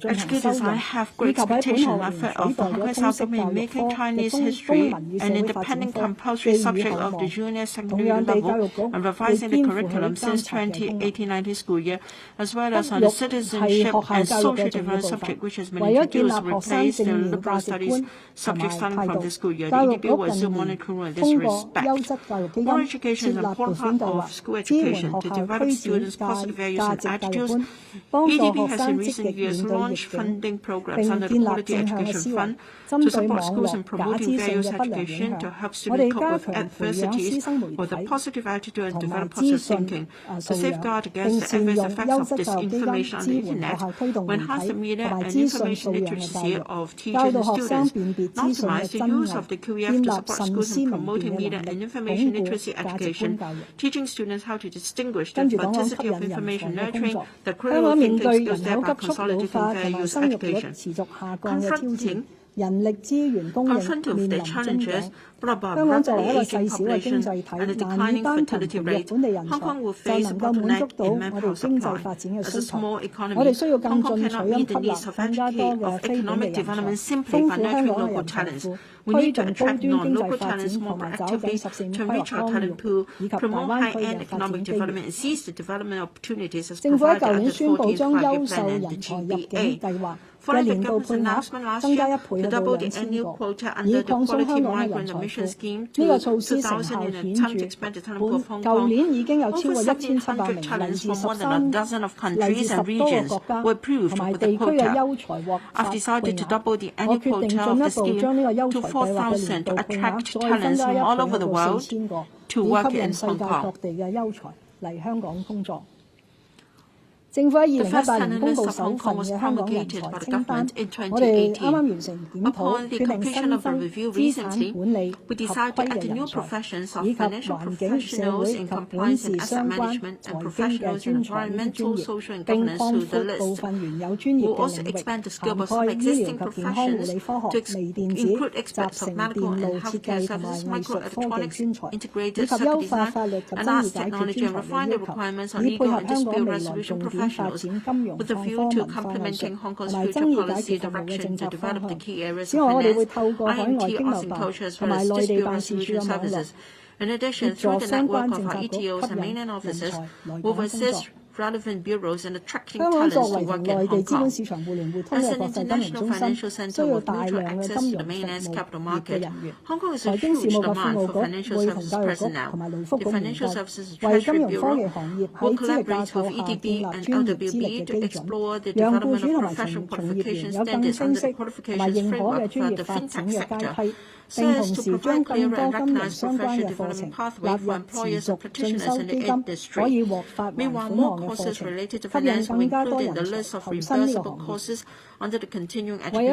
educators have great expectations of the Hong Kong South Government in making Chinese history an independent compulsory subject of the junior secondary level and revising the curriculum since 2018-19 school year, as well as on the citizenship and social development subject, which has been introduced to replace the liberal studies subjects starting from this school year. The EDB will still monitor in this respect. Moral education is an important part of school education to develop students' positive values and attitudes. EDB has in recent years launched funding programs under the Quality Education Fund to support schools in promoting values education to help students cope with adversities with a positive attitude and develop positive thinking, to safeguard against the adverse effects of disinformation on the Internet, to enhance the media and information literacy of teachers and students, optimize the use of the QEF to support schools in promoting media and information literacy education, teaching students how to distinguish the authenticity of information, nurturing the critical thinking skills, thereby consolidating values education. Confronting with the challenges brought by a rapidly aging population and a declining fertility rate, Hong Kong will face a bottleneck in manpower supply. As a small economy, Hong Kong cannot meet the needs of economic development simply by nurturing local talents. We need to attract non-local talents more proactively to enrich our talent pool, promote high-end economic development, and seize the development opportunities as provided under the 14th Five-Year Plan and the GBA. Following the government's announcement last year to double the annual quota under the Quality Migrant Admission Scheme to 2,000 in an attempt to expand the talent pool of Hong Kong, over 1,700 talents from more than a dozen of countries and regions were approved with the quota. I've decided to double the annual quota of the scheme to 4,000 to attract talents from all over the world to work in Hong Kong. 政府喺2018年公布首份嘅香港人才清單，我哋啱啱完成檢討，決定新增資產管理及規嘅人才，以及環境、社會及管治相關財經嘅專才專業，並擴闊部分原有專業嘅領域，涵蓋醫療及健康護理科學、微電子、集成電路設計同埋藝術科技專才，以及優化法律及爭議解決專才嘅要求，以配合香港未來重點發展金融、創科、文化藝術同埋爭議解決服務嘅政策方向。此外，我哋會透過海外經貿辦同埋內地辦事處嘅網絡，協助相關政策局吸引人才來港工作。香港作為同內地資本市場互聯互通嘅國際金融中心，需要大量嘅金融服務業嘅人員。財經事務及庫務局會同教育局同埋勞福局聯動，為金融科技行業喺資歷架構下建立專業資歷嘅基準，讓僱主同埋從業員有更清晰同埋認可嘅專業發展嘅階梯。並同時將更多金融相關嘅課程納入持續進修基金，可以獲發還款項嘅課程，吸引更加多人才投身呢個行業。為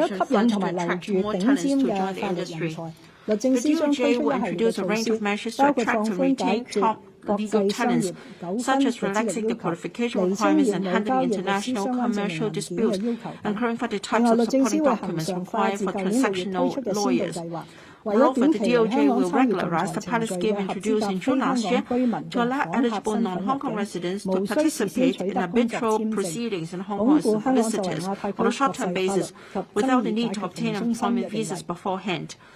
咗吸引同埋留住頂尖嘅法律人才，律政司將推出一系列嘅措施，包括放寬解決國際商業糾紛嘅資歷要求，釐清業務交易律師相關證明文件嘅要求等。另外，律政司會恆常化自舊年6月推出嘅先導計劃。為咗短期嚟香港參與仲裁程序嘅合資格非香港居民嘅訪客申請入境，無需事先取得工作簽證，鞏固香港作為亞太區國際法律及爭議解決服務中心，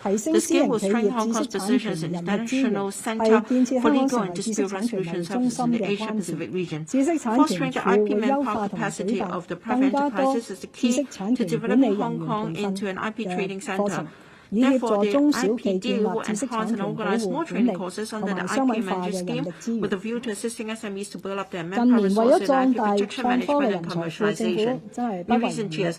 提升私營企業知識產權人力資源，係建設香港成為知識產權貿易中心嘅關鍵。知識產權署會優化同埋舉辦更加多知識產權管理人員培訓嘅課程，以協助中小企建立知識產權保護管理同埋商品化嘅人力資源。近年為咗壯大創科嘅人才庫，政府真係不遺餘力。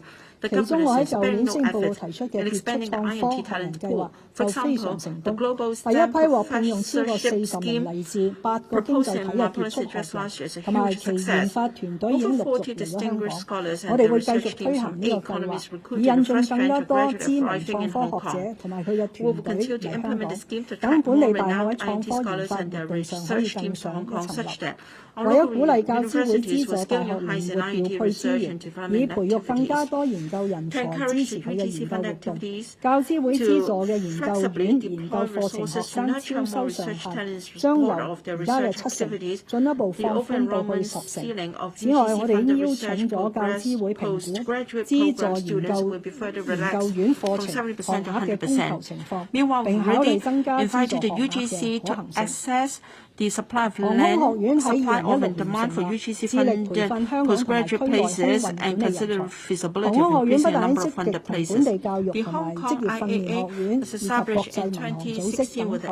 其中我喺舊年施政報告提出嘅傑出創科學人計劃就非常成功，第一批獲聘用超過40名嚟自8個經濟體嘅傑出學人，同埋其研發團隊已經陸續嚟咗香港。我哋會繼續推行呢個計劃，以引進更加多知名創科學者同埋佢嘅團隊嚟香港，等本地大學喺創科研發活動上可以更上一層樓。為咗鼓勵教資會資助大學靈活調配資源，以培育更加多研究人才，支持佢嘅研究活動，教資會資助嘅研究院研究課程學生超收上限將由而家嘅7成進一步放寬到去10成。此外，我哋已經邀請咗教資會評估資助研究院課程學額嘅供求情況，並考慮增加資助學額嘅可行性。航空學院喺2016年致力培訓香港同埋區內空運管理人才。航空學院不但積極同本地教育同埋職業訓練學院以及國際民航組織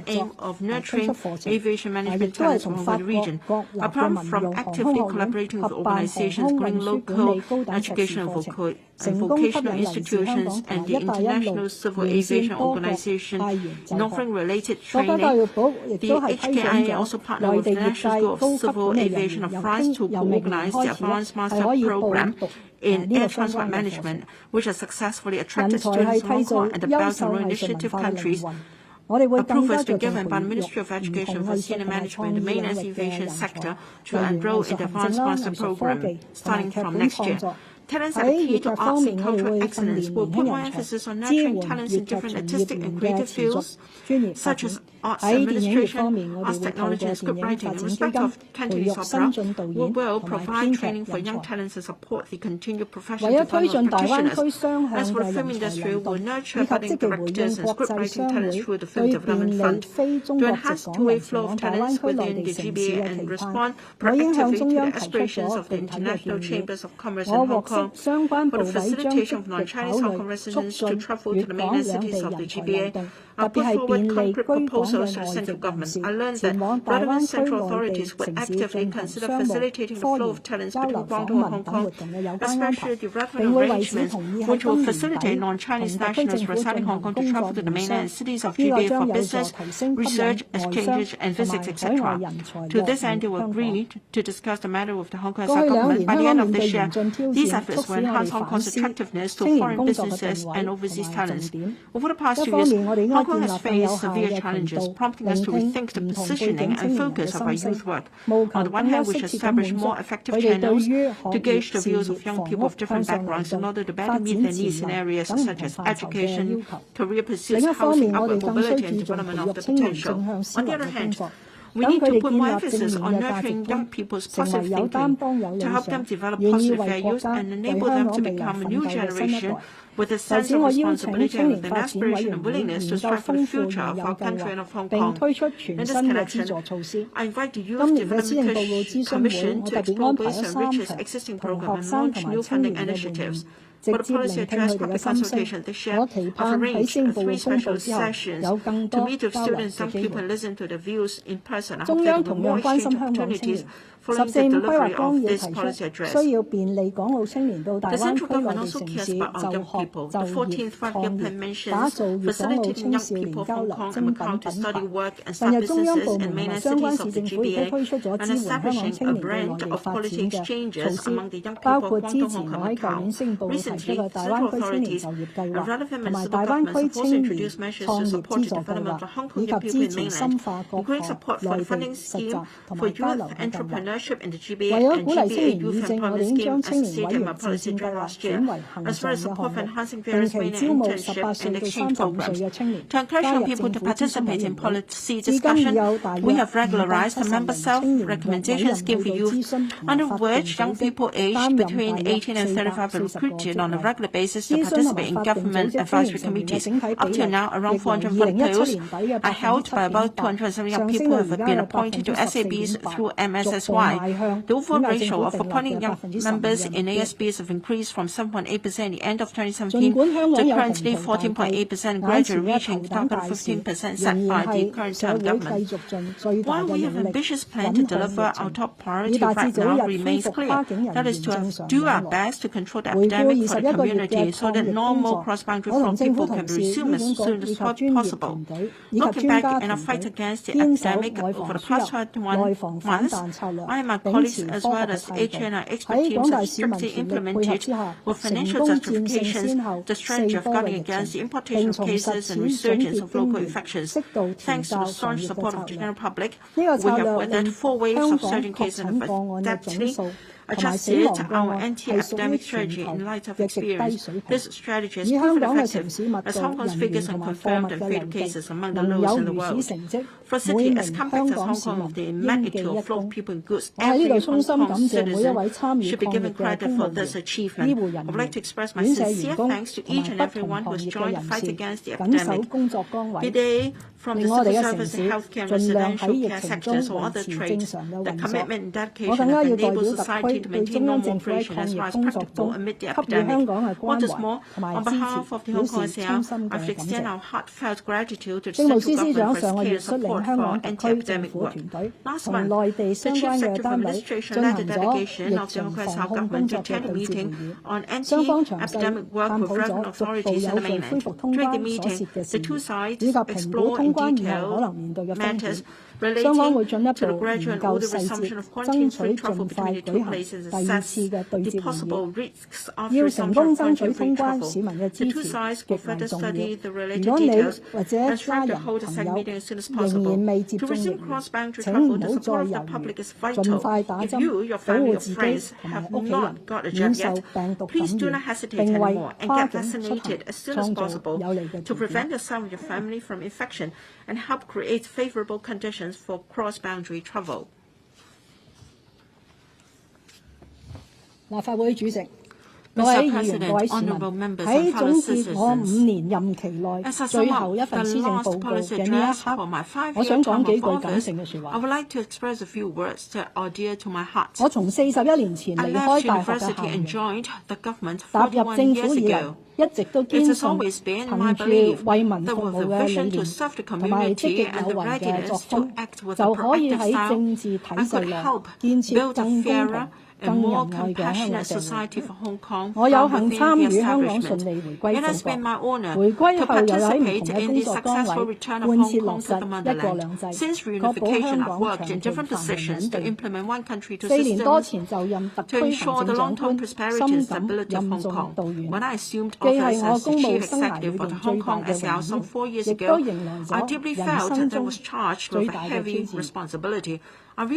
等合作，推出課程，亦都係同法國國立嘅民用航空學院合辦航空運輸管理高等碩士課程，成功吸引嚟自香港同埋一帶一路沿線多國派員就學。國家教育局亦都係批准咗內地業界高級管理人員由明年開始係可以報讀呢個相關嘅課程。人才係締造優秀藝術文化嘅靈魂，我哋會更加着重培育唔同藝術同埋創意領域嘅人才，例如藝術行政啦、藝術科技同埋劇本創作。喺粵劇方面，我哋會訓練年輕人才，支援粵劇從業員嘅持續專業發展。喺電影業方面，我哋會透過電影發展基金培育新晉導演同埋編劇人才。為咗推進大灣區雙向嘅人才流動，以及積極回應國際商會對便利非中國籍港人前往大灣區內地城市嘅期盼，我已經向中央提出咗具體嘅建議。我獲悉相關部委將積極考慮促進粵港兩地人才流動，特別係便利居港嘅外籍人士前往大灣區內地城市進行商務、科研、交流訪問等活動嘅有關安排，並會為此同意喺今年底同特區政府進行工作協商。呢個將有助提升吸引外商同埋海外人才落戶香港。過去2年，香港面對嚴峻挑戰，促使我哋反思青年工作嘅定位同埋重點。一方面，我哋應該建立更有效嘅渠道，聆聽唔同背景青年嘅心聲，務求更加適切咁滿足佢哋對於學業、事業、房屋、向上流動、發展自由等唔同範疇嘅要求。另一方面，我哋更需注重培育青年正向思維嘅工作。等佢哋建立正面嘅價值觀，成為有擔當、有理想、願意為國家、為香港未來奮鬥嘅新一代。為此，我邀請青年發展委員會研究豐富現有計劃，並推出全新嘅資助措施。今年嘅施政報告諮詢會，我特別安排咗3場同學生同埋青年嘅會議，直接聆聽佢哋嘅心聲。我期盼喺施政報告公佈之後，有更多交流嘅機會。中央同樣關心香港青年。14五規劃綱要提出，需要便利港澳青年到大灣區內地城市就學、就業、創業，打造粵港澳青少年交流精品品牌。近日中央部門同相關市政府亦都推出咗支援香港青年對內地發展嘅措施，包括支持我喺舊年施政報告提出嘅大灣區青年就業計劃，同埋大灣區青年創業資助計劃，以及支持深化各項內地實習同埋交流嘅計劃。為咗鼓勵青年議政，我哋應將青年委員自薦計劃轉為恆常嘅項目，定期招募18歲到35歲嘅青年加入政府諮詢委員會。至今已有大約270名青年獲委任去到諮詢同埋發佈組織，擔任大約440個職位。諮詢同埋發佈組織青年成員嘅整體比例，亦由2017年底嘅8%上升到而家嘅14.8%。The overall ratio of appointing young members in ASBs have increased from 7.8% at the end of 2017 to currently 14.8%, gradually reaching the target of 15% set by the current term government. While we have ambitious plans to deliver, our top priority right now remains clear. That is to do our best to control the epidemic for the community so that normal cross-boundary flow people can be resumed as soon as possible. Looking back in our fight against the epidemic over the past 21 months, I and my colleagues, as well as HNI expert teams, have strictly implemented with financial justifications the strategy of guarding against the importation of cases and resurgence of local infections. Thanks to the staunch support of the general public, we have weathered 4 waves of surging cases and adaptedly adjusted our anti-epidemic strategy in light of experience. This strategy has proven effective, as Hong Kong's figures have confirmed and fatal cases among the lowest in the world. For a city as compact as Hong Kong, with the magnitude of flow of people and goods, every Hong Kong citizen should be given credit for this achievement. I would like to express my sincere thanks to each and everyone who has joined the fight against the epidemic, be they from the civil service and healthcare and residential care sectors or other trades. The commitment and dedication have enabled society to maintain normal operation as far as practicable amid the epidemic. What is more, on behalf of the Hong Kong SAR, I extend our heartfelt gratitude to the central government for its care and support for our anti-epidemic work. Last month, the Chief Executive Administration led the delegation of the Hong Kong SAR government to attend a meeting on anti-epidemic work with relevant authorities in the mainland. During the meeting, the two sides explored in detail matters relating to the gradual and orderly resumption of quarantine-free travel between the two places and assess the possible risks of resumption of quarantine-free travel. The two sides will further study the related details and strive to hold the second meeting as soon as possible. To resume cross-boundary travel, the support of the public is vital. If you, your family, or friends have not got a jab yet, please do not hesitate anymore and get vaccinated as soon as possible to prevent yourself and your family from infection and help create favorable conditions for cross-boundary travel. 立法會主席。各位議員、各位市民，喺總結我5年任期內最後一份施政報告嘅呢一刻，我想講幾句感性嘅説話。我從41年前離開大學嘅校園，踏入政府以嚟，一直都堅信憑住為民服務嘅理念同埋積極有為嘅作風，就可以喺政治體制內建設更公平、更仁愛嘅香港社會。我有幸參與香港順利回歸祖國，回歸後又喺唔同嘅工作崗位貫徹落實一國兩制，確保香港長期繁榮穩定。4年多前就任特區行政長官，深感任重道遠，既係我公務生涯裏面最大嘅榮耀，亦都迎來咗人生中最大嘅挑戰。上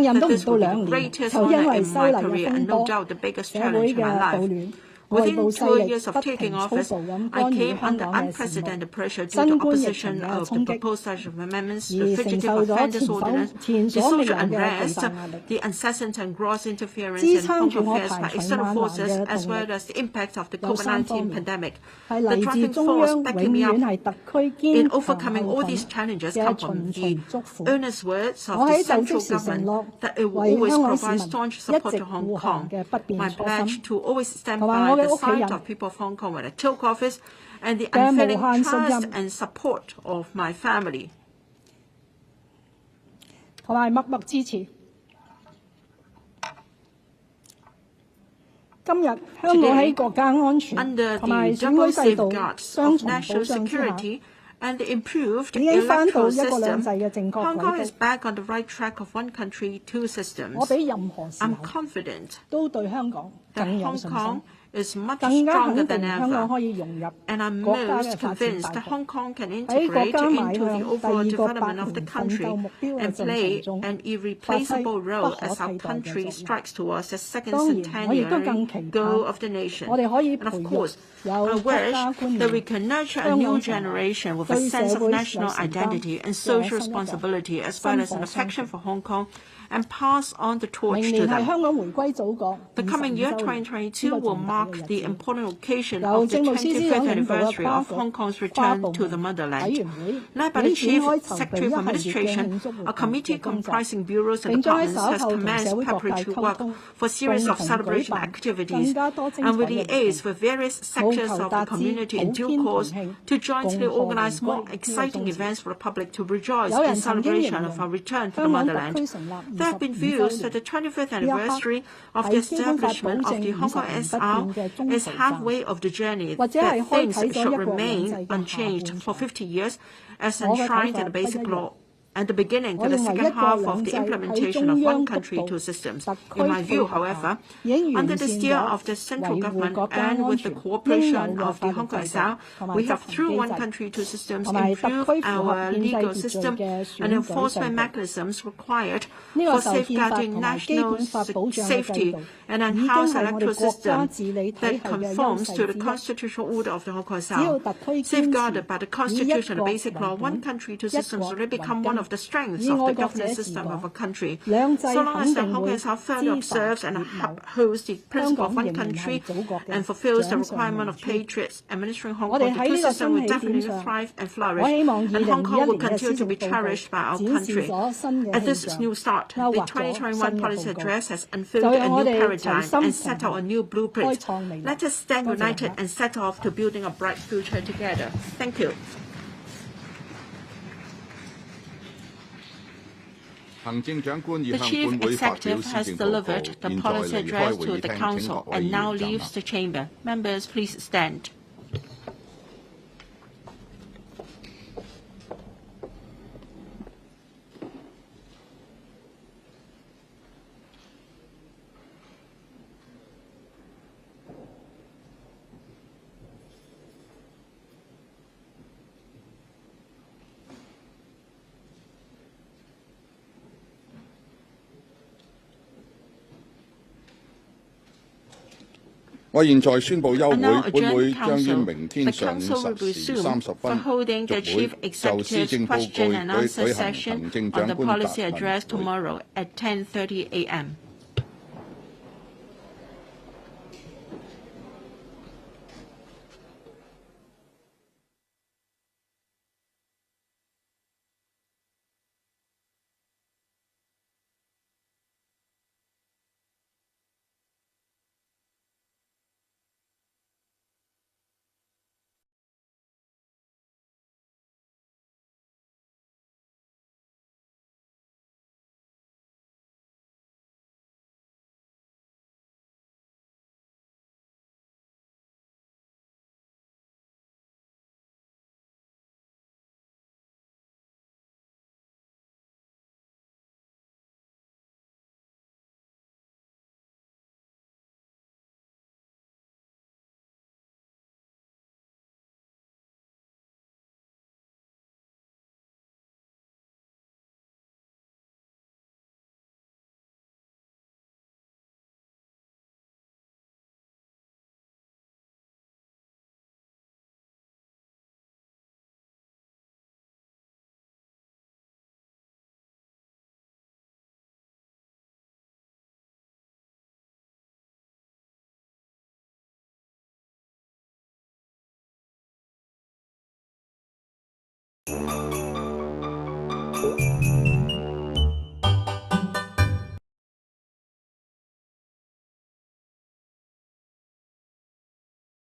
任都唔到2年，就因為修例嘅風波、社會嘅暴亂、外部勢力不停粗暴咁干預香港嘅事務、新冠疫情嘅衝擊，而承受咗前所未有嘅巨大壓力，支撐住我排除萬難嘅動力有3方面，係嚟自中央，永遠係特區堅強後盾嘅循循祝福。我喺就職時承諾，為香港市民一直護航嘅不變初心，同埋我嘅屋企人嘅無限信任同埋默默支持。今日香港喺國家安全同埋選舉制度雙重保障之下，已經返到一國兩制嘅正確軌跡。我比任何時候都對香港更有信心。更加肯定香港可以融入國家嘅發展大局，喺國家邁向第2個8年奮鬥目標嘅進程中發揮不可替代嘅作用。當然，我亦都更期盼我哋可以培育有國家觀念、香港情懷、對社會有承擔嘅新一代。And pass on the torch to them. The coming year, 2022, will mark the important occasion of the 25th anniversary of Hong Kong's return to the motherland. Led by the Chief Secretary of Administration, a committee comprising bureaus and departments has commenced preparatory work for a series of celebration activities and will liaise with various sectors of the community in due course to jointly organize more exciting events for the public to rejoice in celebration of our return to the motherland. There have been views that the 25th anniversary of the establishment of the Hong Kong SR is halfway of the journey, that things should remain unchanged for 50 years as enshrined in the Basic Law, and the beginning to the second half of the implementation of one country, two systems. In my view, however, under the steer of the central government and with the cooperation of the Hong Kong SR, we have, through one country, two systems, improved our legal system and enforcement mechanisms required for safeguarding national safety and enhance an electoral system that conforms to the constitutional order of the Hong Kong SR. Safeguarded by the Constitution and the Basic Law, one country, two systems will become one of the strengths of the governance system of a country. So long as the Hong Kong SR further observes and upholds the principle of one country and fulfills the requirement of patriots, administering Hong Kong, the two systems will definitely thrive and flourish, and Hong Kong will continue to be cherished by our country. At this new start, the 2021 policy address has unveiled a new paradigm and set out a new blueprint. Let us stand united and set off to building a bright future together. Thank you. The Chief Executive has delivered the policy address to the Council and now leaves the chamber. Members, please stand. I現在宣布休會，本會將於明天上午10時30分續會，就施政報告舉行行政長官答問會。